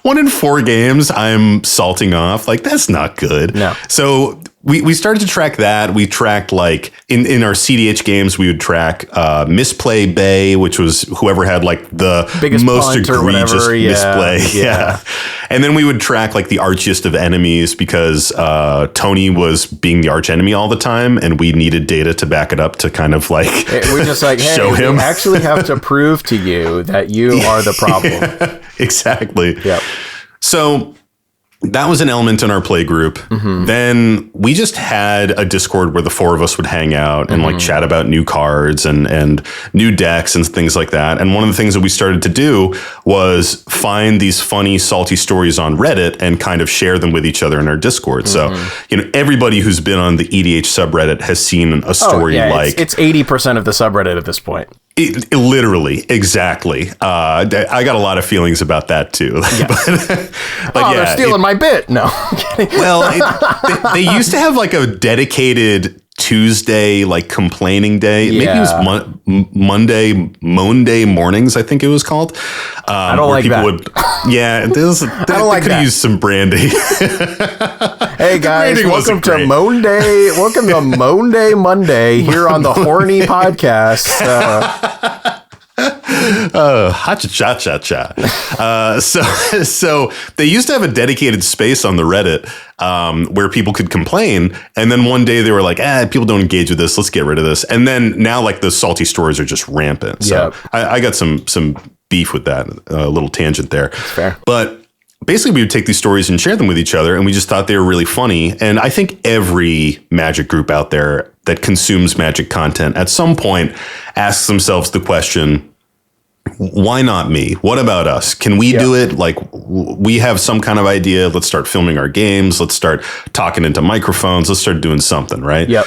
one in 4 games I'm salting off. Like, that's not good. No. So we started to track that. We tracked, like, in our CDH games, we would track Misplay Bay, which was whoever had like the biggest most egregious whatever. misplay. Yeah. And then we would track like the archiest of enemies, because Tony was being the arch enemy all the time, and we needed data to back it up to kind of like we're just like, hey, show him. We actually have to prove to you that you are the problem. Exactly. Yep. So that was an element in our play group. Then we just had a Discord where the 4 of us would hang out and like chat about new cards and new decks and things like that. And one of the things that we started to do was find these funny, salty stories on Reddit and kind of share them with each other in our Discord. So, you know, everybody who's been on the EDH subreddit has seen a story like... It's 80% of the subreddit at this point. It literally, exactly. I got a lot of feelings about that too. Yes. but they're stealing my bit. No. Well, they used to have like a dedicated Tuesday, like complaining day. Maybe it was Monday mornings, I think it was called. I don't like that. They like could that. use some branding. Hey guys, welcome to Monday. Welcome to Monday here on the Horny Podcast. So they used to have a dedicated space on the Reddit where people could complain, and then one day they were like, people don't engage with this, let's get rid of this. And then now like the salty stories are just rampant. So I got some beef with that, a little tangent there. Fair. But basically, we would take these stories and share them with each other, and we just thought they were really funny. And I think every Magic group out there that consumes Magic content at some point asks themselves the question, why not me? What about us? Can we do it? Like, we have some kind of idea. Let's start filming our games. Let's start talking into microphones. Let's start doing something, right? Yep.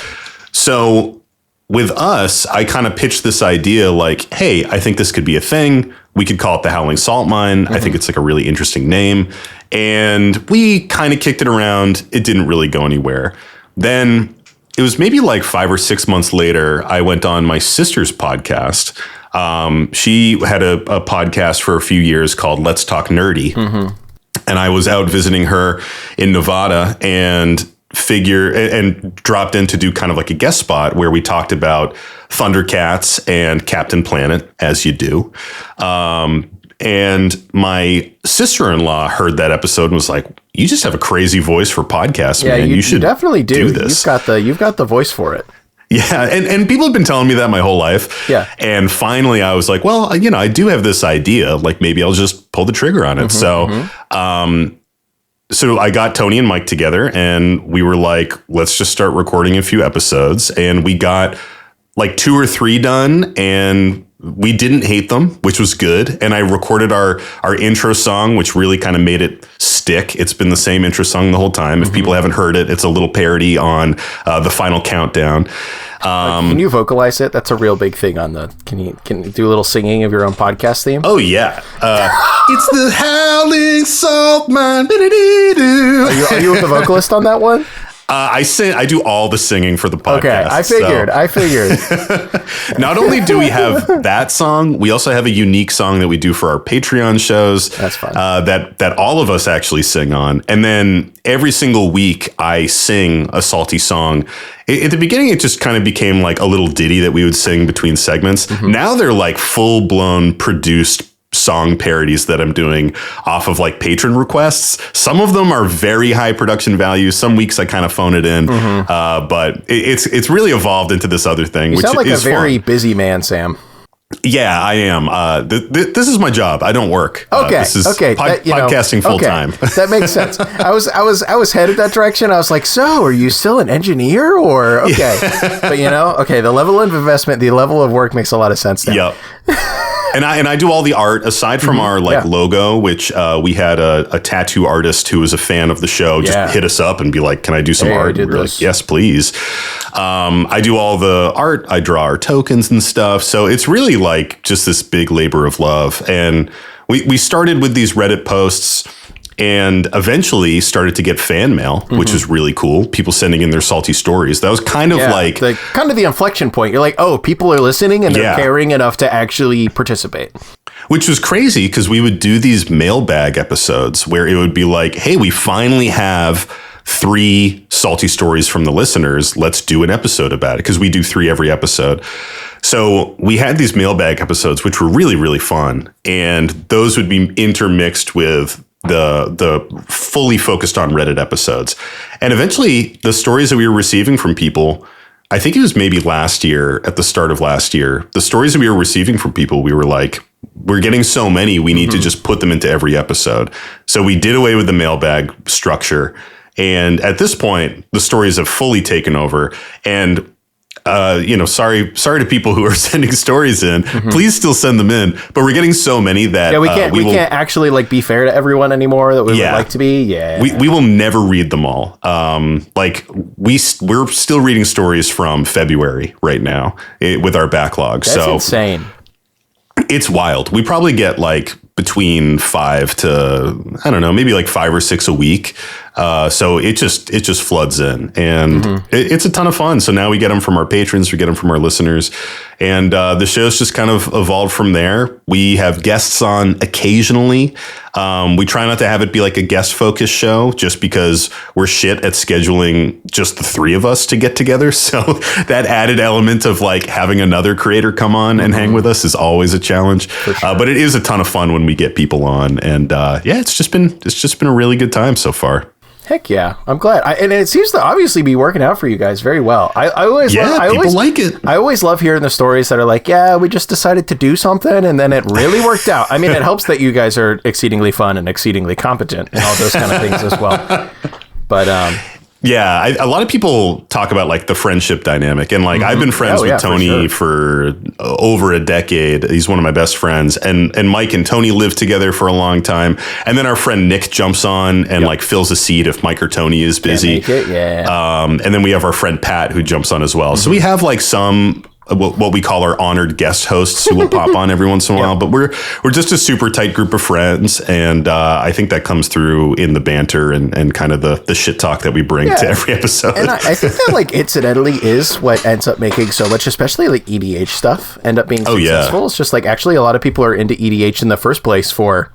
So with us, I kind of pitched this idea like, hey, I think this could be a thing. We could call it the Howling Salt Mine. I think it's like a really interesting name. And we kind of kicked it around. It didn't really go anywhere. Then it was maybe like 5 or 6 months later, I went on my sister's podcast. She had a podcast for a few years called Let's Talk Nerdy. And I was out visiting her in Nevada, and figure and dropped in to do kind of like a guest spot where we talked about Thundercats and Captain Planet, as you do. And my sister-in-law heard that episode and was like, "You just have a crazy voice for podcasts, man. You should definitely do this. You've got the voice for it." Yeah, and people have been telling me that my whole life. Yeah. And finally I was like, well, I do have this idea. Like, maybe I'll just pull the trigger on it. So I got Tony and Mike together and we were like, let's just start recording a few episodes. And we got like 2 or 3 done and we didn't hate them, which was good. And I recorded our intro song, which really kind of made it stick. It's been the same intro song the whole time. If people haven't heard it, it's a little parody on the final countdown. Can you vocalize it? That's a real big thing on the. Can you do a little singing of your own podcast theme? Oh yeah, it's the Howling Salt Mine. Are you the vocalist on that one? I sing. I do all the singing for the podcast. Okay, I figured. Not only do we have that song, we also have a unique song that we do for our Patreon shows. That's fun. That all of us actually sing on. And then every single week I sing a salty song. At the beginning, it just kind of became like a little ditty that we would sing between segments. Now they're like full blown produced song parodies that I'm doing off of like patron requests. Some of them are very high production value. Some weeks I kind of phone it in, but it's really evolved into this other thing. You which sound like is a very fun. busy man, Sam. Yeah, I am. This is my job. I don't work. Okay. This is podcasting full time. That makes sense. I was headed that direction. I was like, so are you still an engineer or okay? But the level of investment, the level of work makes a lot of sense now. Yep. And I do all the art aside from our logo, which we had a tattoo artist who was a fan of the show just hit us up and be like, "Can I do some art?" And we're like, "Yes, please." I do all the art. I draw our tokens and stuff. So it's really like just this big labor of love. And we started with these Reddit posts and eventually started to get fan mail, which is really cool. People sending in their salty stories. That was kind of like the inflection point. You're like, oh, people are listening and they're caring enough to actually participate. Which was crazy because we would do these mailbag episodes where it would be like, hey, we finally have 3 salty stories from the listeners. Let's do an episode about it because we do 3 every episode. So we had these mailbag episodes, which were really, really fun. And those would be intermixed with the fully focused on Reddit episodes. And eventually the stories that we were receiving from people, I think it was maybe last year, at the start of last year, the stories that we were receiving from people, we were like, we're getting so many, we need to just put them into every episode. So we did away with the mailbag structure. And at this point, the stories have fully taken over. And sorry to people who are sending stories in. Please still send them in. But we're getting so many that we can't actually like be fair to everyone anymore that we would like to be. Yeah, we will never read them all. We're still reading stories from February right now with our backlog. That's insane. It's wild. We probably get like between 5 to, I don't know, maybe like 5 or 6 a week. So it just floods in and it's a ton of fun. So now we get them from our patrons, we get them from our listeners, and the show's just kind of evolved from there. We have guests on occasionally. We try not to have it be like a guest focused show just because we're shit at scheduling just the 3 of us to get together. So that added element of like having another creator come on and hang with us is always a challenge. Sure. But it is a ton of fun when we get people on, and it's just been a really good time so far. Heck yeah, I'm glad. And it seems to obviously be working out for you guys very well. I always like it. I always love hearing the stories that are like, yeah, we just decided to do something and then it really worked out. I mean, it helps that you guys are exceedingly fun and exceedingly competent and all those kind of things as well. But a lot of people talk about like the friendship dynamic, and like I've been friends with Tony for over a decade. He's one of my best friends, and Mike and Tony lived together for a long time. And then our friend Nick jumps on and like fills a seat if Mike or Tony is busy. And then we have our friend Pat who jumps on as well. So we have like some what we call our honored guest hosts who will pop on every once in a while, but we're just a super tight group of friends, and I think that comes through in the banter and kind of the shit talk that we bring to every episode. And I think that like incidentally is what ends up making so much, especially like EDH stuff, end up being successful. It's just like actually a lot of people are into EDH in the first place for,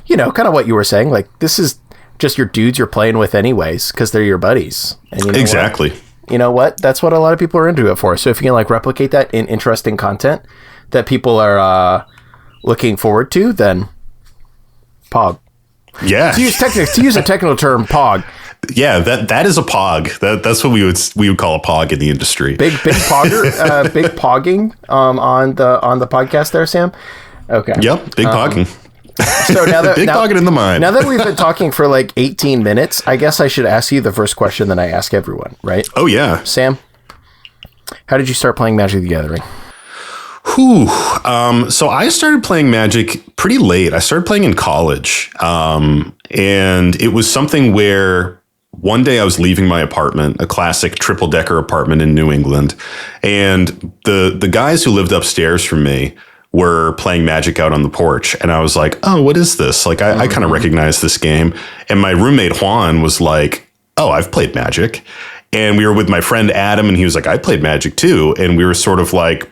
kind of what you were saying, like this is just your dudes you're playing with anyways, because they're your buddies. And you know exactly. You know what? That's what a lot of people are into it for. So if you can like replicate that in interesting content that people are looking forward to, then Pog. Yeah. To use a technical term, Pog. Yeah, that is a Pog. That's what we would call a Pog in the industry. Big pogger, big pogging on the podcast there, Sam. Okay. Yep, big pogging. So now that big pogging in the mind. Now that we've been talking for like 18 minutes, I guess I should ask you the first question that I ask everyone, right? Oh yeah, Sam, how did you start playing Magic the Gathering? So I started playing Magic pretty late. I started playing in college, and it was something where one day I was leaving my apartment, a classic triple-decker apartment in New England, and the guys who lived upstairs from me were playing Magic out on the porch. And I was like, oh, what is this? Like, I kind of recognize this game. And my roommate Juan was like, oh, I've played Magic. And we were with my friend Adam, and he was like, I played Magic too. And we were sort of like,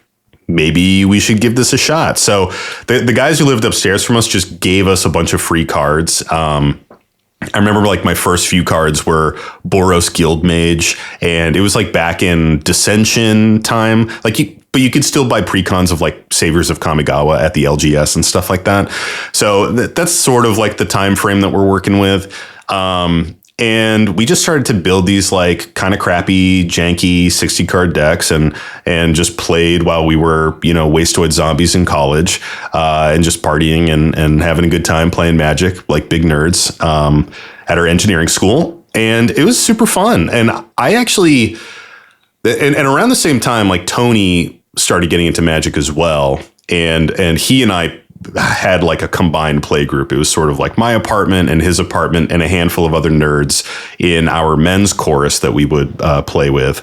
maybe we should give this a shot. So the guys who lived upstairs from us just gave us a bunch of free cards. I remember like my first few cards were Boros Guildmage, and it was like back in Dissension time. But you could still buy precons of like Saviors of Kamigawa at the LGS and stuff like that. So that's sort of like the time frame that we're working with. And we just started to build these like kind of crappy, janky 60 card decks and just played while we were, wastoid zombies in college, and just partying and having a good time playing Magic like big nerds, at our engineering school. And it was super fun. And I actually, and around the same time, like Tony started getting into Magic as well. And he and I had like a combined play group. It was sort of like my apartment and his apartment and a handful of other nerds in our men's chorus that we would play with.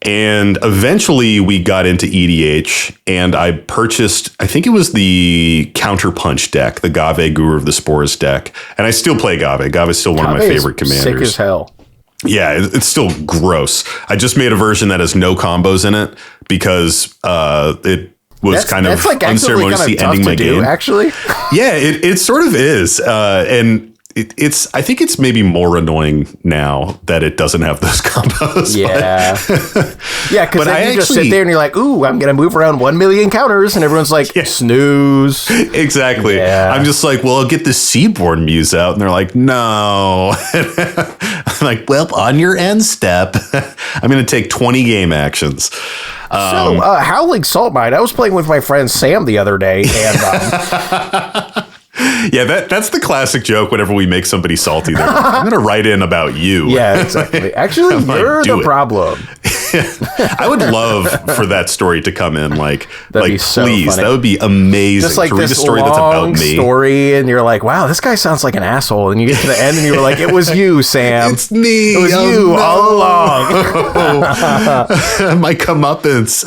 And eventually we got into EDH, and I purchased, I think it was the Counterpunch deck, the Gave Guru of the Spores deck. And I still play Gave. Gave is still one of my favorite commanders. Sick as hell. Yeah, it's still gross. I just made a version that has no combos in it because it was kind of like unceremoniously ending my game. Actually, yeah, it sort of is, and it's. I think it's maybe more annoying now that it doesn't have those combos. Yeah, yeah, because then you just sit there and you're like, "Ooh, I'm gonna move around 1 million counters," and everyone's like, snooze. Exactly. Yeah. I'm just like, well, I'll get the Seaborn Muse out, and they're like, no. I'm like, well, on your end step, I'm gonna take 20 game actions. Howling Salt Mine. I was playing with my friend Sam the other day, and yeah, that's the classic joke whenever we make somebody salty. They're like, I'm going to write in about you. Yeah, exactly. Actually, you're the problem. I would love for that story to come in. That'd be so please, funny. That would be amazing. Just like to read this a story that's about me. Story, and you're like, wow, this guy sounds like an asshole. And you get to the end, and you're like, it was you, Sam. It's me. It was you all along. My comeuppance.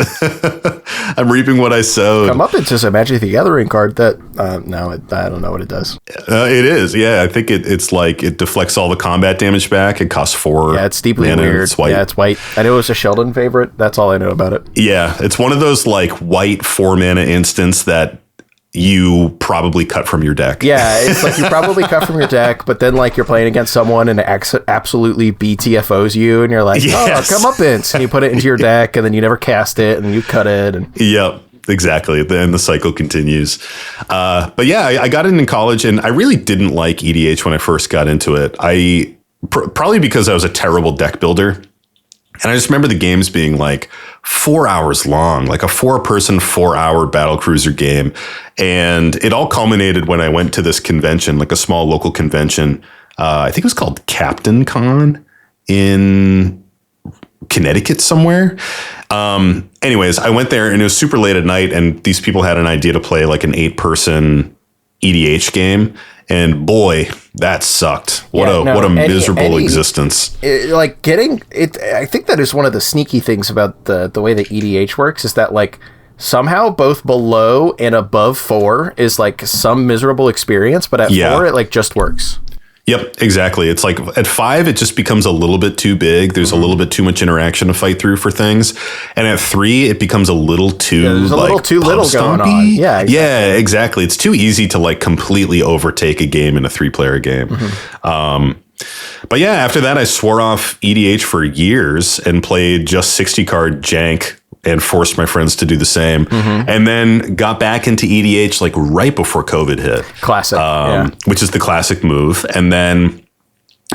I'm reaping what I sowed. Comeuppance is a Magic the Gathering card that, I don't know what it does. It is. Yeah, I think it's like it deflects all the combat damage back. It costs 4. Yeah, it's deeply mana. weird. It's white. Yeah, it's white. I know it was a Sheldon favorite. That's all I know about it. Yeah, it's one of those like white 4 mana instants that you probably cut from your deck. Yeah, it's like you probably cut from your deck, but then like you're playing against someone and it absolutely BTFOs you, and you're like, yes. Oh, comeuppance, and you put it into your deck, and then you never cast it, and you cut it. And yep. Exactly. Then the cycle continues. But yeah, I got in college, and I really didn't like EDH when I first got into it. Probably because I was a terrible deck builder. And I just remember the games being like 4 hours long, like a 4-person, 4-hour battlecruiser game. And it all culminated when I went to this convention, like a small local convention. I think it was called Captain Con in Connecticut somewhere. Anyways, I went there, and it was super late at night, and these people had an idea to play like an 8-person EDH game. And boy, that sucked. What a miserable existence. I think that is one of the sneaky things about the way that EDH works, is that like somehow both below and above 4 is like some miserable experience, but at 4 it like just works. Yep, exactly. It's like at 5, it just becomes a little bit too big. There's a little bit too much interaction to fight through for things. And at 3, it becomes a little too there's a little too little going on. Yeah, exactly. Yeah, exactly. It's too easy to like completely overtake a game in a 3-player game. But yeah, after that, I swore off EDH for years and played just 60 card jank and forced my friends to do the same. And then got back into EDH like right before COVID hit. Classic. Which is the classic move. And then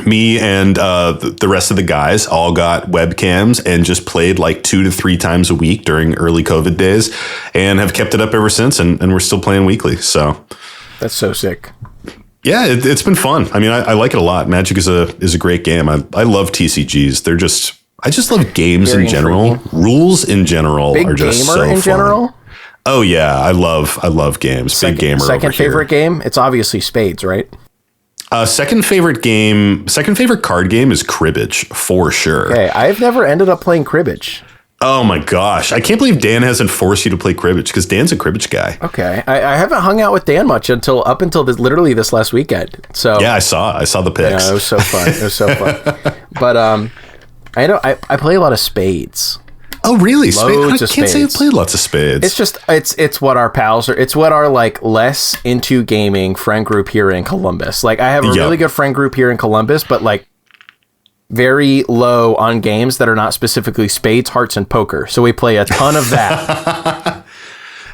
me and the rest of the guys all got webcams and just played like 2 to 3 times a week during early COVID days and have kept it up ever since. And we're still playing weekly. So that's so sick. Yeah, it's been fun. I mean, I like it a lot. Magic is a great game. I love TCGs. I just love games in general. Rules in general are just so fun. Big gamer in general? Oh yeah, I love games. Big gamer. Second favorite game? It's obviously Spades, right? Second favorite card game is Cribbage for sure. Okay, I've never ended up playing Cribbage. Oh my gosh. I can't believe Dan hasn't forced you to play Cribbage because Dan's a Cribbage guy. Okay. I haven't hung out with Dan much until literally this last weekend. So yeah, I saw the pics. Yeah, it was so fun. But I know I play a lot of Spades. Oh really? Loads I can't say I played lots of Spades. It's just it's what our pals are. It's what our like less into gaming friend group here in Columbus. Like I have a really good friend group here in Columbus, but like very low on games that are not specifically Spades, Hearts, and Poker. So we play a ton of that.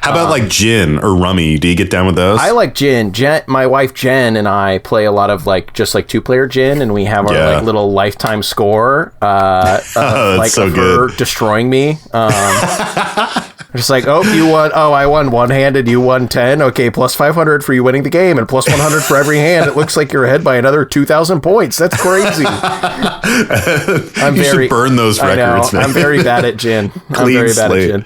How about like Gin or Rummy? Do you get down with those? I like Gin. My wife Jen and I play a lot of like just like 2-player Gin, and we have our like little lifetime score. Like so of her destroying me. Just like, oh, you won. Oh, I won one-handed. You won 10. Okay, plus 500 for you winning the game, and plus 100 for every hand. It looks like you're ahead by another 2,000 points. That's crazy. You should burn those records, man. I'm very bad at Gin. At Gin.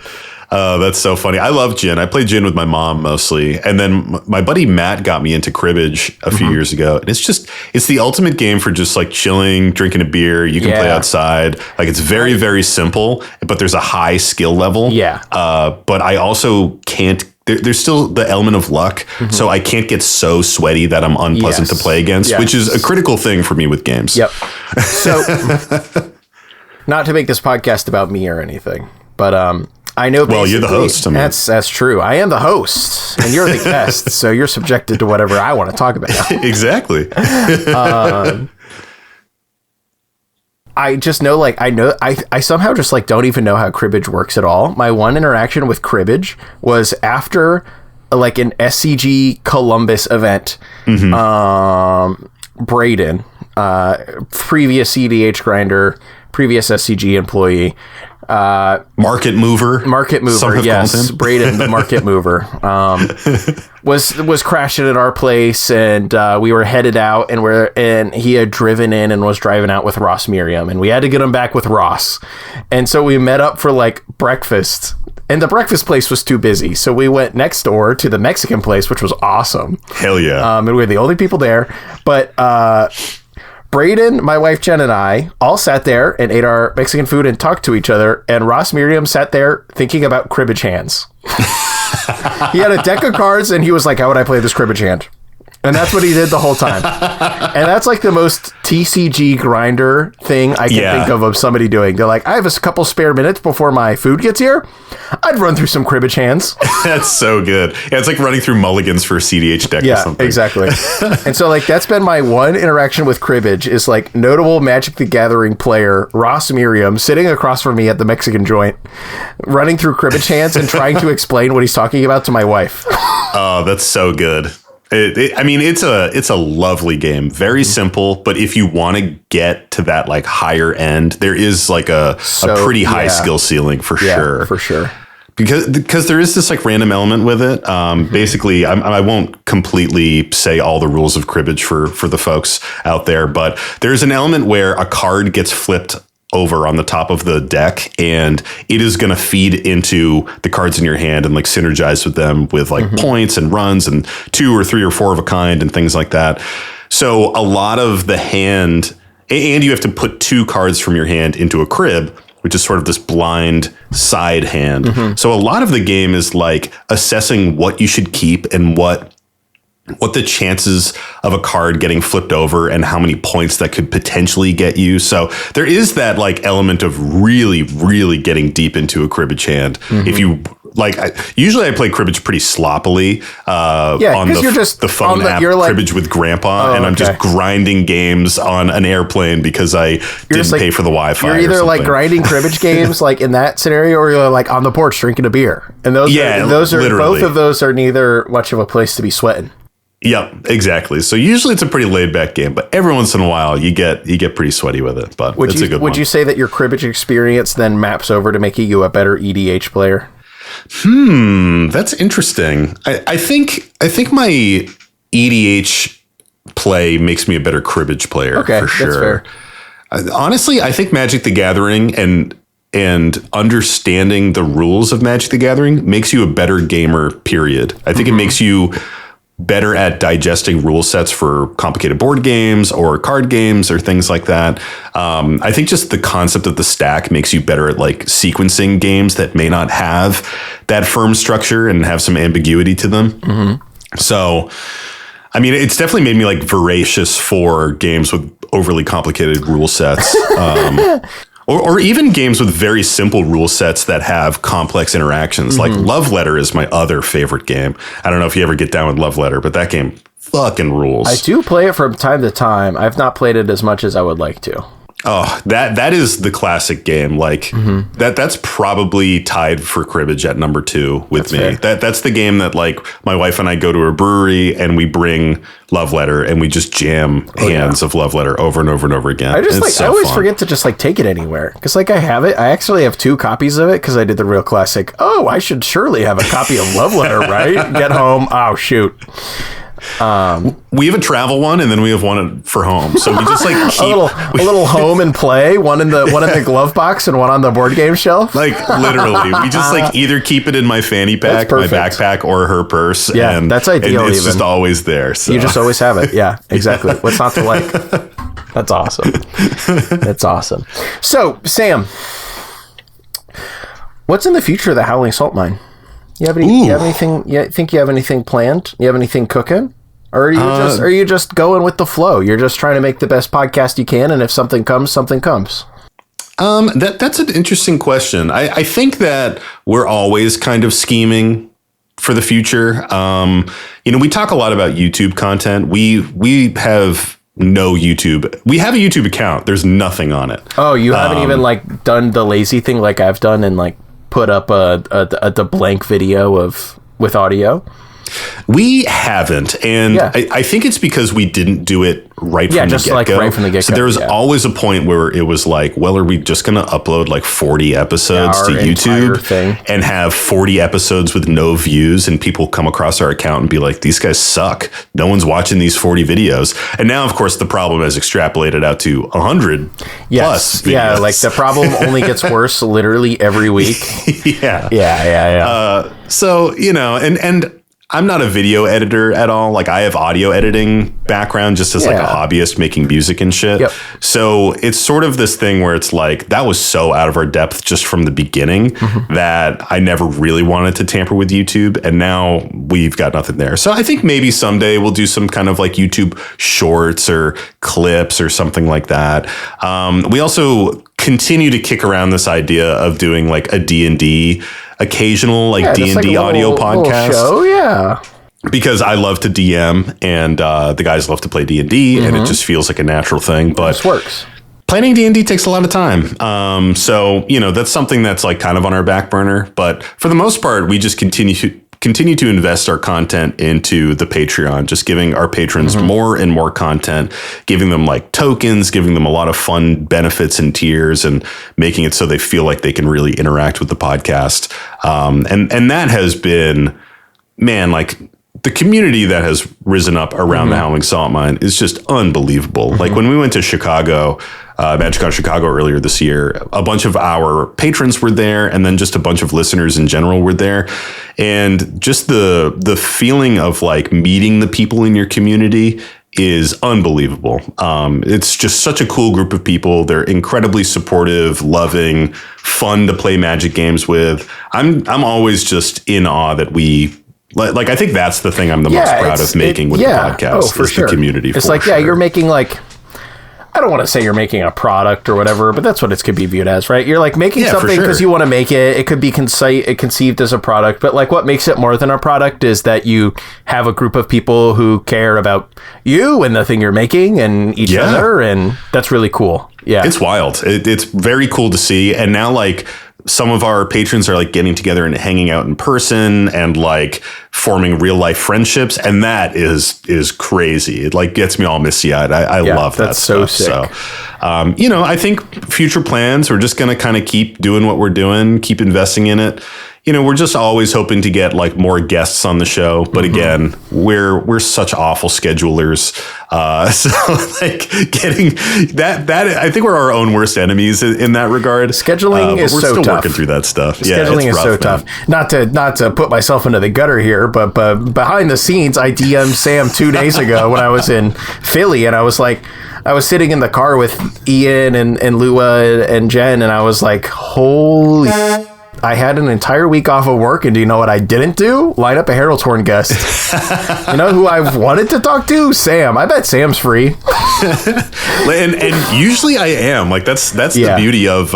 That's so funny. I love Gin. I played Gin with my mom mostly. And then my buddy Matt got me into Cribbage a few years ago. And it's the ultimate game for just like chilling, drinking a beer. You can play outside. Like it's very, very simple, but there's a high skill level. Yeah. But I also can't. There's still the element of luck, so I can't get so sweaty that I'm unpleasant to play against, which is a critical thing for me with games. Yep. So, not to make this podcast about me or anything, but I know. Well, you're the host. I mean. That's true. I am the host, and you're the guest, so you're subjected to whatever I want to talk about. Exactly. I just know, like, I somehow just like don't even know how Cribbage works at all. My one interaction with Cribbage was after like an SCG Columbus event. Braden, previous CDH grinder, previous SCG employee, market mover, yes, Braden, the market mover, was crashing at our place, and we were headed out, and he had driven in and was driving out with Ross Miriam, and we had to get him back with Ross, and so we met up for like breakfast. And the breakfast place was too busy, so we went next door to the Mexican place, which was awesome. Hell yeah! And we were the only people there, but Braden, my wife Jen, and I all sat there and ate our Mexican food and talked to each other. And Ross Miriam sat there thinking about cribbage hands. He had a deck of cards, and he was like, "How would I play this cribbage hand?" And that's what he did the whole time. And that's like the most TCG grinder thing I can think of somebody doing. They're like, I have a couple spare minutes before my food gets here. I'd run through some cribbage hands. That's so good. Yeah, it's like running through mulligans for a CDH deck or something. Exactly. And so like that's been my one interaction with cribbage is like notable Magic the Gathering player Ross Miriam sitting across from me at the Mexican joint, running through cribbage hands and trying to explain what he's talking about to my wife. Oh, that's so good. I mean, it's a lovely game. Very simple, but if you want to get to that like higher end, there is like a pretty high skill ceiling for sure. For sure. Because there is this like random element with it. Basically, I won't completely say all the rules of cribbage for the folks out there, but there's an element where a card gets flipped over on the top of the deck, and it is going to feed into the cards in your hand and like synergize with them with like points and runs and 2 or 3 or 4 of a kind and things like that. So a lot of the hand, and you have to put 2 cards from your hand into a crib, which is sort of this blind side hand. So a lot of the game is like assessing what you should keep and what what the chances of a card getting flipped over and how many points that could potentially get you. So there is that like element of really, really getting deep into a cribbage hand. If you usually I play cribbage pretty sloppily on the phone app Cribbage with Grandpa, and I'm just grinding games on an airplane because I didn't pay for the Wi-Fi. You're either like grinding cribbage games like in that scenario, or you're like on the porch drinking a beer. And those are both of those are neither much of a place to be sweating. Yep, exactly. So usually it's a pretty laid back game, but every once in a while you get pretty sweaty with it. But it's a good one. Would you say that your cribbage experience then maps over to making you a better EDH player? That's interesting. I think my EDH play makes me a better cribbage player for sure. That's fair. Honestly, I think Magic the Gathering and understanding the rules of Magic the Gathering makes you a better gamer, period. I think it makes you better at digesting rule sets for complicated board games or card games or things like that. I think just the concept of the stack makes you better at like sequencing games that may not have that firm structure and have some ambiguity to them. So, I mean, it's definitely made me like voracious for games with overly complicated rule sets. Or even games with very simple rule sets that have complex interactions. Like Love Letter is my other favorite game. I don't know if you ever get down with Love Letter, but that game fucking rules. I do play it from time to time. I've not played it as much as I would like to. Oh, that is the classic game. Like that's probably tied for cribbage at number 2 with me. That's the game that like my wife and I go to a brewery and we bring Love Letter and we just jam hands of Love Letter over and over and over again. I always forget to just like take it anywhere because like I have it. I actually have 2 copies of it because I did the real classic. Oh, I should surely have a copy of Love Letter, right? Get home. Oh shoot. We have a travel one and then we have one for home. So we just like keep a little home and play, one in the glove box and one on the board game shelf. Like literally, we just like either keep it in my fanny pack, my backpack, or her purse. Yeah, and that's ideal. And it's just always there. So. You just always have it. Yeah, exactly. What's not to like? That's awesome. That's awesome. So, Sam, what's in the future of the Howling Salt Mine? You have anything? You think you have anything planned? You have anything cooking? Or are you just going with the flow? You're just trying to make the best podcast you can, and if something comes, something comes. That's an interesting question. I think that we're always kind of scheming for the future. We talk a lot about YouTube content. We have no YouTube. We have a YouTube account. There's nothing on it. Oh, you haven't even like done the lazy thing like I've done and like put up a blank video with audio? We haven't, and I think it's because we didn't do it right from the get-go. Like right from the get-go. So there was always a point where it was like, well, are we just going to upload like 40 episodes to YouTube and have 40 episodes with no views, and people come across our account and be like, these guys suck. No one's watching these 40 videos. And now, of course, the problem has extrapolated out to 100 plus videos. Yeah, like the problem only gets worse literally every week. Yeah. So, and I'm not a video editor at all. Like I have audio editing background just as like a hobbyist making music and shit. Yep. So it's sort of this thing where it's like, that was so out of our depth just from the beginning that I never really wanted to tamper with YouTube. And now we've got nothing there. So I think maybe someday we'll do some kind of like YouTube shorts or clips or something like that. We also continue to kick around this idea of doing like a D&D occasional like D&D audio podcast. Show, because I love to DM and the guys love to play D&D and it just feels like a natural thing. But this works. Planning D&D takes a lot of time. So, that's something that's like kind of on our back burner. But for the most part, we just continue to invest our content into the Patreon, just giving our patrons more and more content, giving them like tokens, giving them a lot of fun benefits and tiers, and making it so they feel like they can really interact with the podcast. And that has been, man, like the community that has risen up around the Howling Salt Mine is just unbelievable. Like when we went to Chicago, MagicCon Chicago earlier this year, a bunch of our patrons were there, and then just a bunch of listeners in general were there. And just the feeling of like meeting the people in your community is unbelievable. It's just such a cool group of people. They're incredibly supportive, loving, fun to play Magic games with. I'm always just in awe that we Like I think that's the thing I'm the most proud of making with the podcast. Oh, for sure. The community. It's like, you're making like, I don't want to say you're making a product or whatever, but that's what it could be viewed as, right? You're like making something because you want to make it. It could be conceived as a product, but like what makes it more than a product is that you have a group of people who care about you and the thing you're making and each other, and that's really cool. Yeah, it's wild. It's very cool to see, and now like some of our patrons are like getting together and hanging out in person and like forming real life friendships. And that is crazy. It like gets me all misty eyed. I love that stuff. Sick. So, I think future plans, we're just going to kind of keep doing what we're doing, keep investing in it. We're just always hoping to get like more guests on the show. But again, we're such awful schedulers. So like getting that, I think we're our own worst enemies in that regard. Scheduling is so tough. We're still working through that stuff. Scheduling is rough, so tough. Not to put myself into the gutter here, but behind the scenes, I DM'd Sam 2 days ago when I was in Philly, and I was sitting in the car with Ian and Lua and Jen, and I was like, holy... I had an entire week off of work, and do you know what I didn't do? Line up a Herald's Horn guest. You know who I've wanted to talk to? Sam. I bet Sam's free. and usually I am. Like that's the beauty of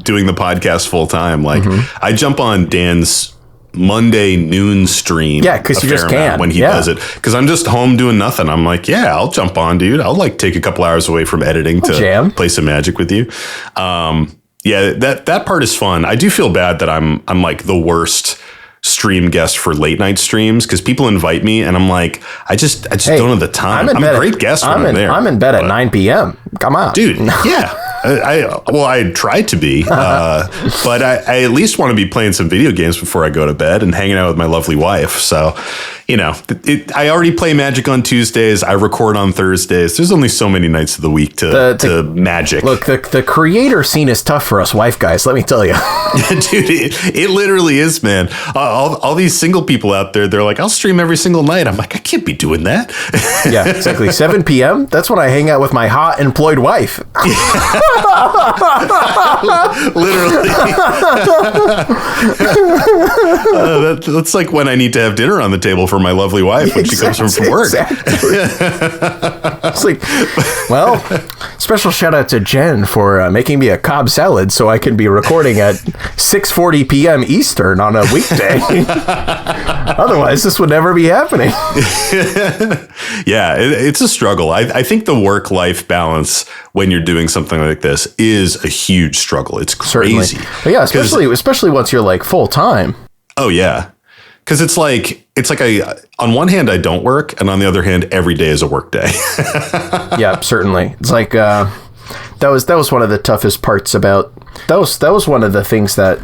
doing the podcast full time. Like I jump on Dan's Monday noon stream. Yeah, because you just can when he does it. Because I'm just home doing nothing. I'm like, I'll jump on, dude. I'll like take a couple hours away from editing to play some Magic with you. Yeah, that part is fun. I do feel bad that I'm like the worst stream guest for late night streams because people invite me and I'm like, I just don't have the time. I'm a great guest when I'm there. I'm in bed at 9 p.m. Come on, dude. Yeah. I tried to be, but I at least want to be playing some video games before I go to bed and hanging out with my lovely wife. So, I already play Magic on Tuesdays. I record on Thursdays. There's only so many nights of the week to Magic. Look, the creator scene is tough for us wife guys. Let me tell you, dude, it literally is, man. All these single people out there, they're like, I'll stream every single night. I'm like, I can't be doing that. Yeah, exactly. 7 p.m. That's when I hang out with my hot employed wife. Literally. That's like when I need to have dinner on the table for my lovely wife when she comes home from work. It's like, well, special shout out to Jen for making me a Cobb salad so I can be recording at 6:40 p.m. Eastern on a weekday. Otherwise, this would never be happening. Yeah, it's a struggle. I think the work-life balance when you're doing something like this is a huge struggle. It's crazy. But yeah, especially once you're like full time. Oh yeah. Because it's like on one hand I don't work, and on the other hand every day is a work day. Yeah, certainly. It's like that was one of the toughest parts about that was one of the things that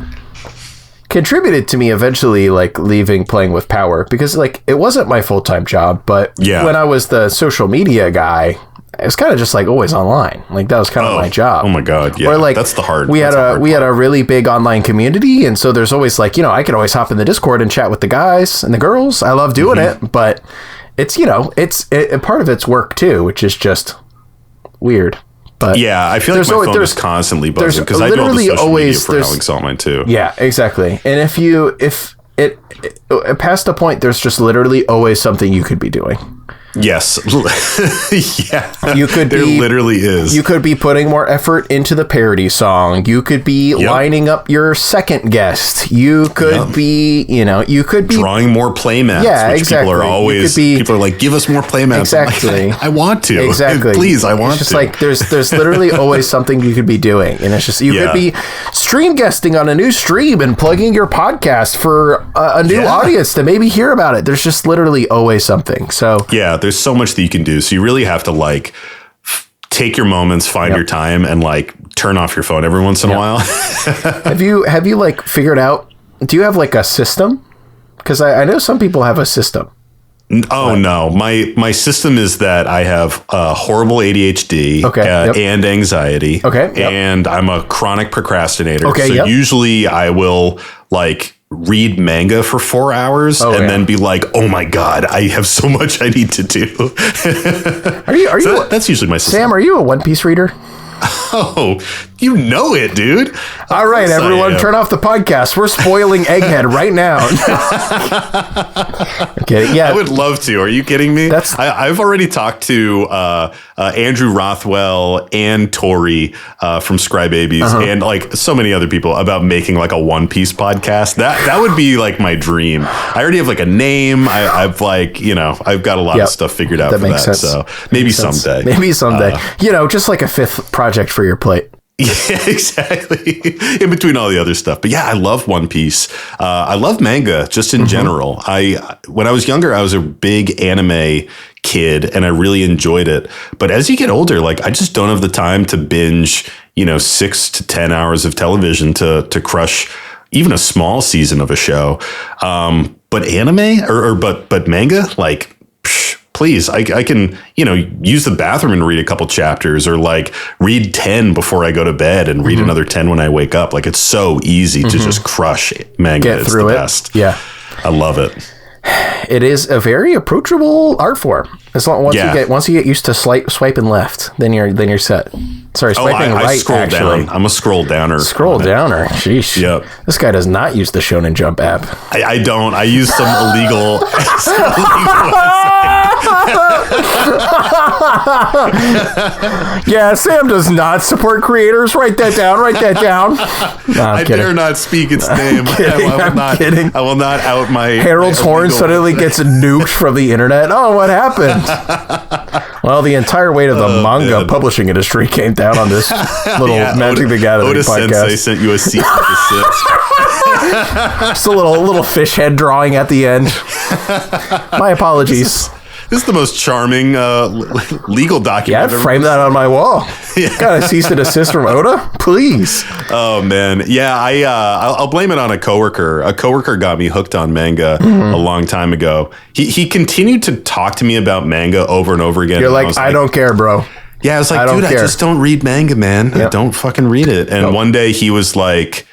contributed to me eventually like leaving playing with Power, because like it wasn't my full-time job, but when I was the social media guy, it was kind of just like always online. Like that was kind of my job. Oh my God. Yeah. Or like that's the hard. We had a really big online community. And so there's always like, I could always hop in the Discord and chat with the guys and the girls. I love doing it, but it's, part of it's work too, which is just weird. But yeah, I feel like my phone is constantly buzzing because I do all the social media for Howling Salt Mine too. Yeah, exactly. And if it past a point, there's just literally always something you could be doing. Yes. Yeah. There literally is. You could be putting more effort into the parody song. You could be lining up your second guest. You could be, you could be drawing more playmats. Yeah, which exactly. People are like, give us more playmats. Exactly. Like, I want to. Exactly. Please, I want to. It's just like there's literally always something you could be doing, and it's just you could be stream guesting on a new stream and plugging your podcast for a new audience to maybe hear about it. There's just literally always something. So yeah. There's so much that you can do. So you really have to like take your moments, find your time, and like turn off your phone every once in a while. Have you like figured out, do you have like a system? Because I know some people have a system. Oh no, my system is that I have horrible ADHD and anxiety. Okay. And I'm a chronic procrastinator. Okay. So usually I will like read manga for 4 hours and then be like, oh my God, I have so much I need to do. Are you that's usually my system. Sam, are you a One Piece reader? Oh, you know it, dude. All right, everyone, turn off the podcast. We're spoiling Egghead right now. Okay, yeah. I would love to. Are you kidding me? I've already talked to Andrew Rothwell and Tori from Scry Babies and like so many other people about making like a One Piece podcast. That would be like my dream. I already have like a name. I've like, I've got a lot of stuff figured out for that. Sense. So maybe someday. Maybe someday. Just like a fifth project for your plate. Yeah, exactly. In between all the other stuff. But yeah, I love One Piece. I love manga just in general. When I was younger, I was a big anime kid and I really enjoyed it. But as you get older, like I just don't have the time to binge, 6 to 10 hours of television to crush even a small season of a show. But anime but manga, like, please, I can, use the bathroom and read a couple chapters or like read 10 before I go to bed and read another 10 when I wake up. Like it's so easy to just crush manga. Get through it's the it. Best. Yeah. I love it. It is a very approachable art form. As long once you get used to swiping left, then you're set. Sorry, swiping right. I scroll down. I'm a scroll downer. Scroll downer. Sheesh. Yep. This guy does not use the Shonen Jump app. I don't. I use some illegal. Yeah, Sam does not support creators. Write that down. No, I dare not speak its name. I'm kidding. I will not out my Harold's Horn suddenly gets nuked from the internet. Oh, what happened? Well, the entire weight of the manga publishing industry came down on this little Magic the Gathering podcast. Sensei sent you a seat for the Just a little fish head drawing at the end. My apologies. This is the most charming legal document. Yeah, I'd frame that on my wall. Yeah. Got a cease and desist from Oda? Please. Oh, man. Yeah, I'll blame it on a coworker. A coworker got me hooked on manga a long time ago. He continued to talk to me about manga over and over again. You're like, I don't care, bro. Yeah, I was like, dude, I just don't read manga, man. Yep. I don't fucking read it. And one day he was like,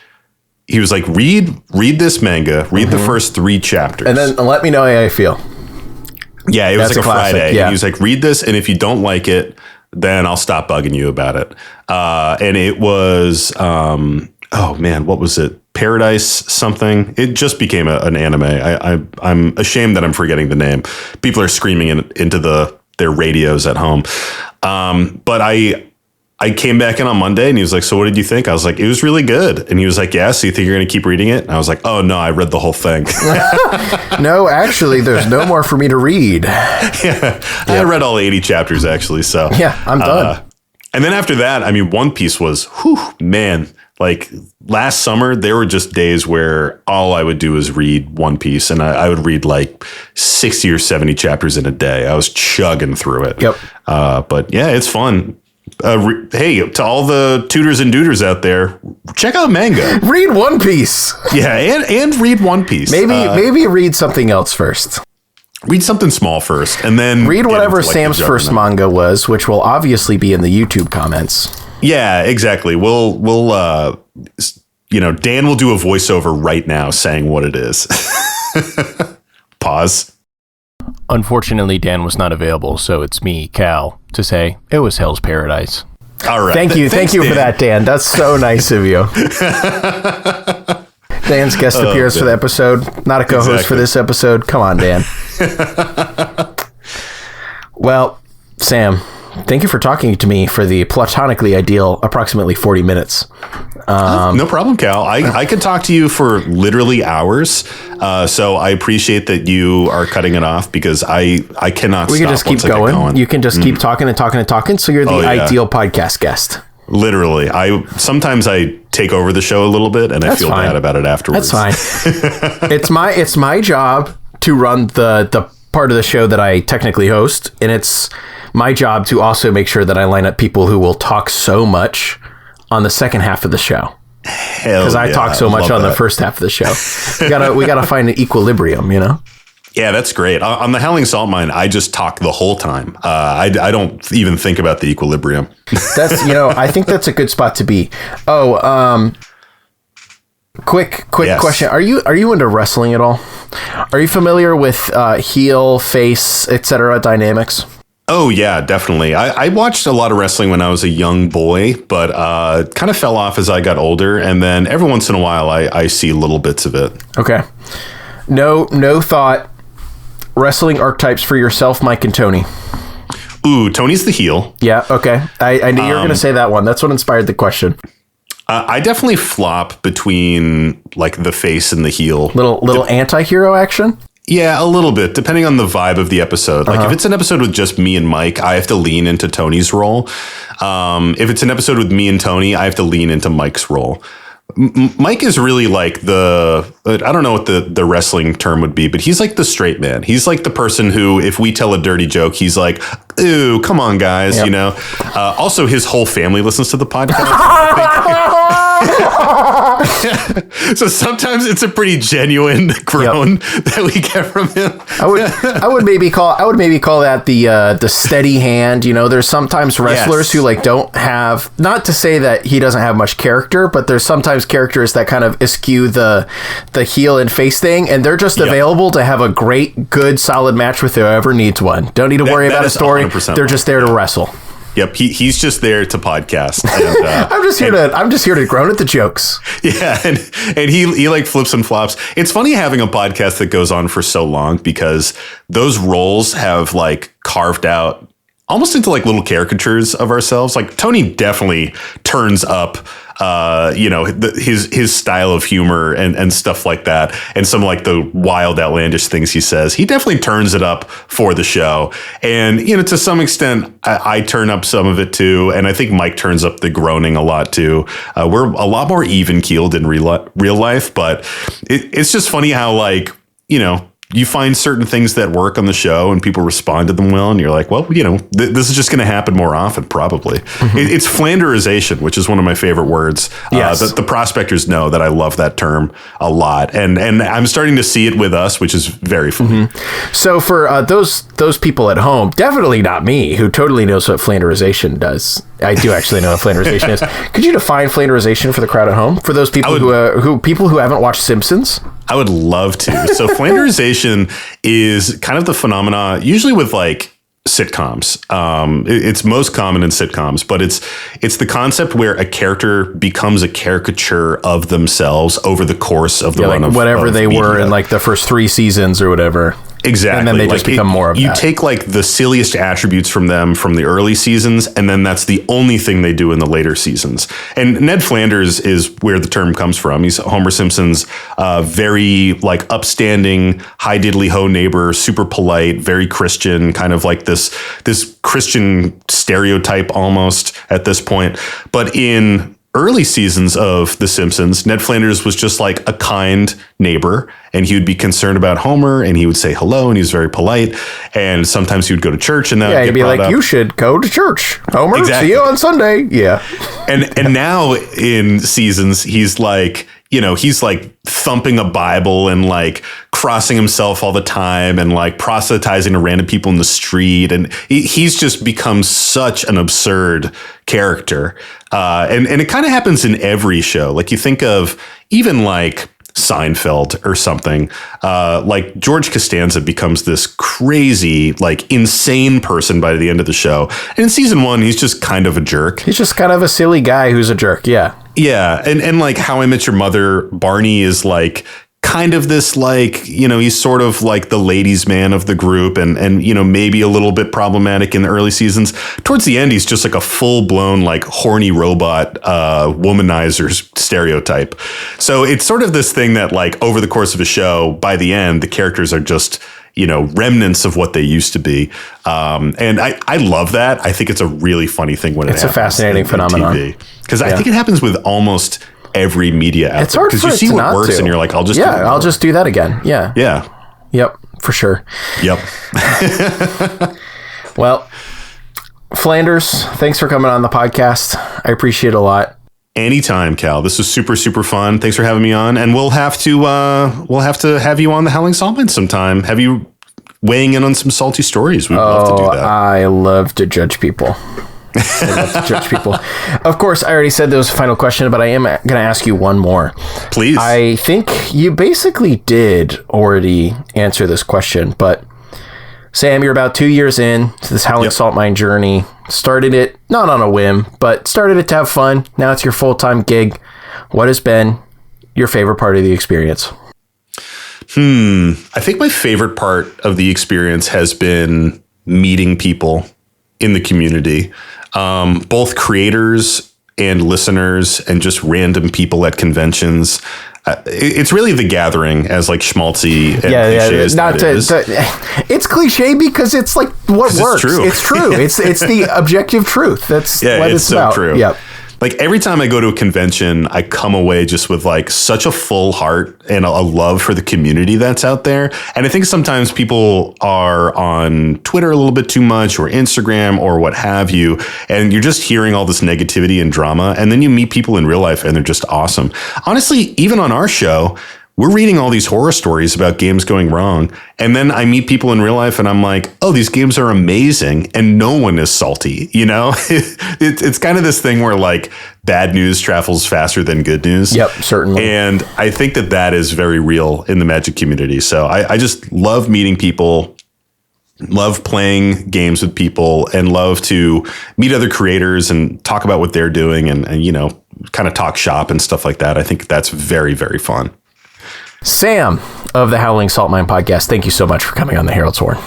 read this manga, read the first 3 chapters. And then let me know how I feel. Yeah, it was like a Friday. Yeah. He was like, read this, and if you don't like it, then I'll stop bugging you about it. And it was, oh man, what was it? Paradise something. It just became an anime. I'm ashamed that I'm forgetting the name. People are screaming into their radios at home. But I came back in on Monday and he was like, so what did you think? I was like, it was really good. And he was like, yeah, so you think you're going to keep reading it? And I was like, oh no, I read the whole thing. No, actually, there's no more for me to read. Yeah. I read all 80 chapters actually. So yeah, I'm done. And then after that, I mean, One Piece was, man, like last summer, there were just days where all I would do is read One Piece, and I would read like 60 or 70 chapters in a day. I was chugging through it. Yep. But yeah, it's fun. Hey, to all the tutors and duders out there, check out manga. Read One Piece. Yeah, and read One Piece. Maybe read something else first. Read something small first, and then read whatever Sam's first manga was, which will obviously be in the YouTube comments. Yeah, exactly. We'll Dan will do a voiceover right now saying what it is. Pause. Unfortunately, Dan was not available, so it's me, Cal, to say it was Hell's Paradise. All right. Thank you for that, Dan. That's so nice of you. Dan's guest appearance for the episode, not a co-host for this episode. Come on, Dan. Well, Sam, thank you for talking to me for the platonically ideal approximately 40 minutes. No problem, Cal. I could talk to you for literally hours. So I appreciate that you are cutting it off because I cannot We can just keep going. You can just keep talking and talking and talking. So you're the ideal podcast guest. Literally. Sometimes I take over the show a little bit and I feel bad about it afterwards. That's fine. It's my job to run the part of the show that I technically host, and it's my job to also make sure that I line up people who will talk so much on the second half of the show. Because I talk so much on the first half of the show. We gotta find an equilibrium, Yeah, that's great. On the Howling Salt Mine, I just talk the whole time. I don't even think about the equilibrium. That's I think that's a good spot to be. Quick question. Are you into wrestling at all? Are you familiar with heel, face, etc. dynamics? Oh, yeah, definitely. I watched a lot of wrestling when I was a young boy, but kind of fell off as I got older. And then every once in a while, I see little bits of it. Okay. No thought. Wrestling archetypes for yourself, Mike and Tony. Ooh, Tony's the heel. Yeah, okay. I knew you were going to say that one. That's what inspired the question. I definitely flop between like the face and the heel. Little anti-hero action? Yeah, a little bit, depending on the vibe of the episode. Like if it's an episode with just me and Mike, I have to lean into Tony's role. If it's an episode with me and Tony, I have to lean into Mike's role. Mike is really like I don't know what the wrestling term would be, but he's like the straight man. He's like the person who, if we tell a dirty joke, he's like, ooh, come on, guys, you know? Also, his whole family listens to the podcast. So sometimes it's a pretty genuine groan that we get from him. I would maybe call that the steady hand. You know, there's sometimes wrestlers who like don't have, not to say that he doesn't have much character, but there's sometimes characters that kind of eschew the heel and face thing, and they're just available to have a great, good, solid match with whoever needs one. Don't need to worry about a story. They're just there to wrestle. Yep, he's just there to podcast. And, I'm just here to groan at the jokes. Yeah, and he like flips and flops. It's funny having a podcast that goes on for so long because those roles have like carved out almost into like little caricatures of ourselves. Like Tony definitely turns up his style of humor and stuff like that, and some like the wild, outlandish things he says. He definitely turns it up for the show, and to some extent, I turn up some of it too. And I think Mike turns up the groaning a lot too. We're a lot more even keeled in real life, but it's just funny how you find certain things that work on the show and people respond to them well. And you're like, well, this is just going to happen more often, probably. Mm-hmm. It's Flanderization, which is one of my favorite words. Yes. The prospectors know that I love that term a lot. And I'm starting to see it with us, which is very funny. Mm-hmm. So for those people at home, definitely not me, who totally knows what Flanderization does. I do actually know what Flanderization is. Could you define Flanderization for the crowd at home? For those people who haven't watched Simpsons? I would love to. So Flanderization is kind of the phenomena, usually with like sitcoms. It's most common in sitcoms, but it's the concept where a character becomes a caricature of themselves over the course of the run of whatever of they media. were in like the first 3 seasons or whatever. Exactly. And then they just become more of that. You take like the silliest attributes from them from the early seasons, and then that's the only thing they do in the later seasons. And Ned Flanders is where the term comes from. He's Homer Simpson's very like upstanding, high diddly ho neighbor, super polite, very Christian, kind of like this Christian stereotype almost at this point. But in early seasons of The Simpsons, Ned Flanders was just like a kind neighbor, and he would be concerned about Homer, and he would say hello, and he was very polite. And sometimes he would go to church, and that he'd be like, "You should go to church, Homer. Exactly. See you on Sunday." Yeah. And now in seasons, he's like, he's like thumping a Bible and like crossing himself all the time and like proselytizing to random people in the street. And he's just become such an absurd character. And it kind of happens in every show. Like you think of even like Seinfeld or something, like George Costanza becomes this crazy, like insane person by the end of the show. And in season 1, he's just kind of a jerk. He's just kind of a silly guy who's a jerk. Yeah. Yeah. And like How I Met Your Mother, Barney is like kind of this like, he's sort of like the ladies' man of the group and maybe a little bit problematic in the early seasons. Towards the end, he's just like a full blown like horny robot womanizer stereotype. So it's sort of this thing that like over the course of a show, by the end, the characters are just, remnants of what they used to be. And I love that. I think it's a really funny thing when it's a fascinating phenomenon. Because I think it happens with almost every media outlet. It's hard because you see what works and you're like, I'll just do that again. Yeah. Yeah. Yep. For sure. Yep. Well, Flanders, thanks for coming on the podcast. I appreciate it a lot. Anytime, Cal. This was super, super fun. Thanks for having me on. And we'll have to have you on the Howling Salt Mine sometime. Have you weighing in on some salty stories? We'd love to do that. I love to judge people. Of course, I already said there was a final question, but I am going to ask you one more. Please. I think you basically did already answer this question, but Sam, you're about 2 years in to this Howling Salt Mine journey. Started it not on a whim, but started it to have fun. Now it's your full-time gig. What has been your favorite part of the experience? I think my favorite part of the experience has been meeting people in the community, both creators and listeners and just random people at conventions. It's really the gathering, as like schmaltzy and cliche as that is. It's cliche because it's like what works. It's true. It's the objective truth. That's what it's so about. True. Yep. Like every time I go to a convention, I come away just with like such a full heart and a love for the community that's out there. And I think sometimes people are on Twitter a little bit too much, or Instagram or what have you. And you're just hearing all this negativity and drama. And then you meet people in real life and they're just awesome. Honestly, even on our show, we're reading all these horror stories about games going wrong. And then I meet people in real life and I'm like, oh, these games are amazing. And no one is salty, you know? It's kind of this thing where like bad news travels faster than good news. Yep, certainly. And I think that is very real in the Magic community. So I just love meeting people, love playing games with people, and love to meet other creators and talk about what they're doing and you know, kind of talk shop and stuff like that. I think that's very, very fun. Sam of the Howling Salt Mine podcast, thank you so much for coming on the Herald's Horn.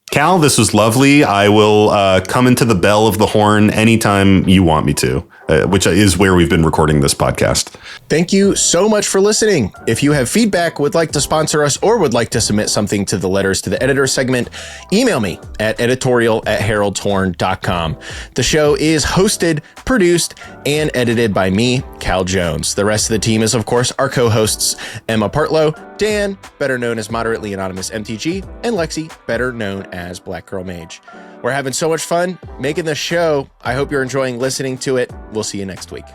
Cal, this was lovely. I will come into the bell of the horn anytime you want me to, which is where we've been recording this podcast. Thank you so much for listening. If you have feedback, would like to sponsor us, or would like to submit something to the Letters to the Editor segment, email me at editorial@heraldshorn.com. The show is hosted, produced, and edited by me, Cal Jones. The rest of the team is, of course, our co-hosts, Emma Partlow, Dan, better known as Moderately Anonymous MTG, and Lexi, better known as Black Girl Mage. We're having so much fun making this show. I hope you're enjoying listening to it. We'll see you next week.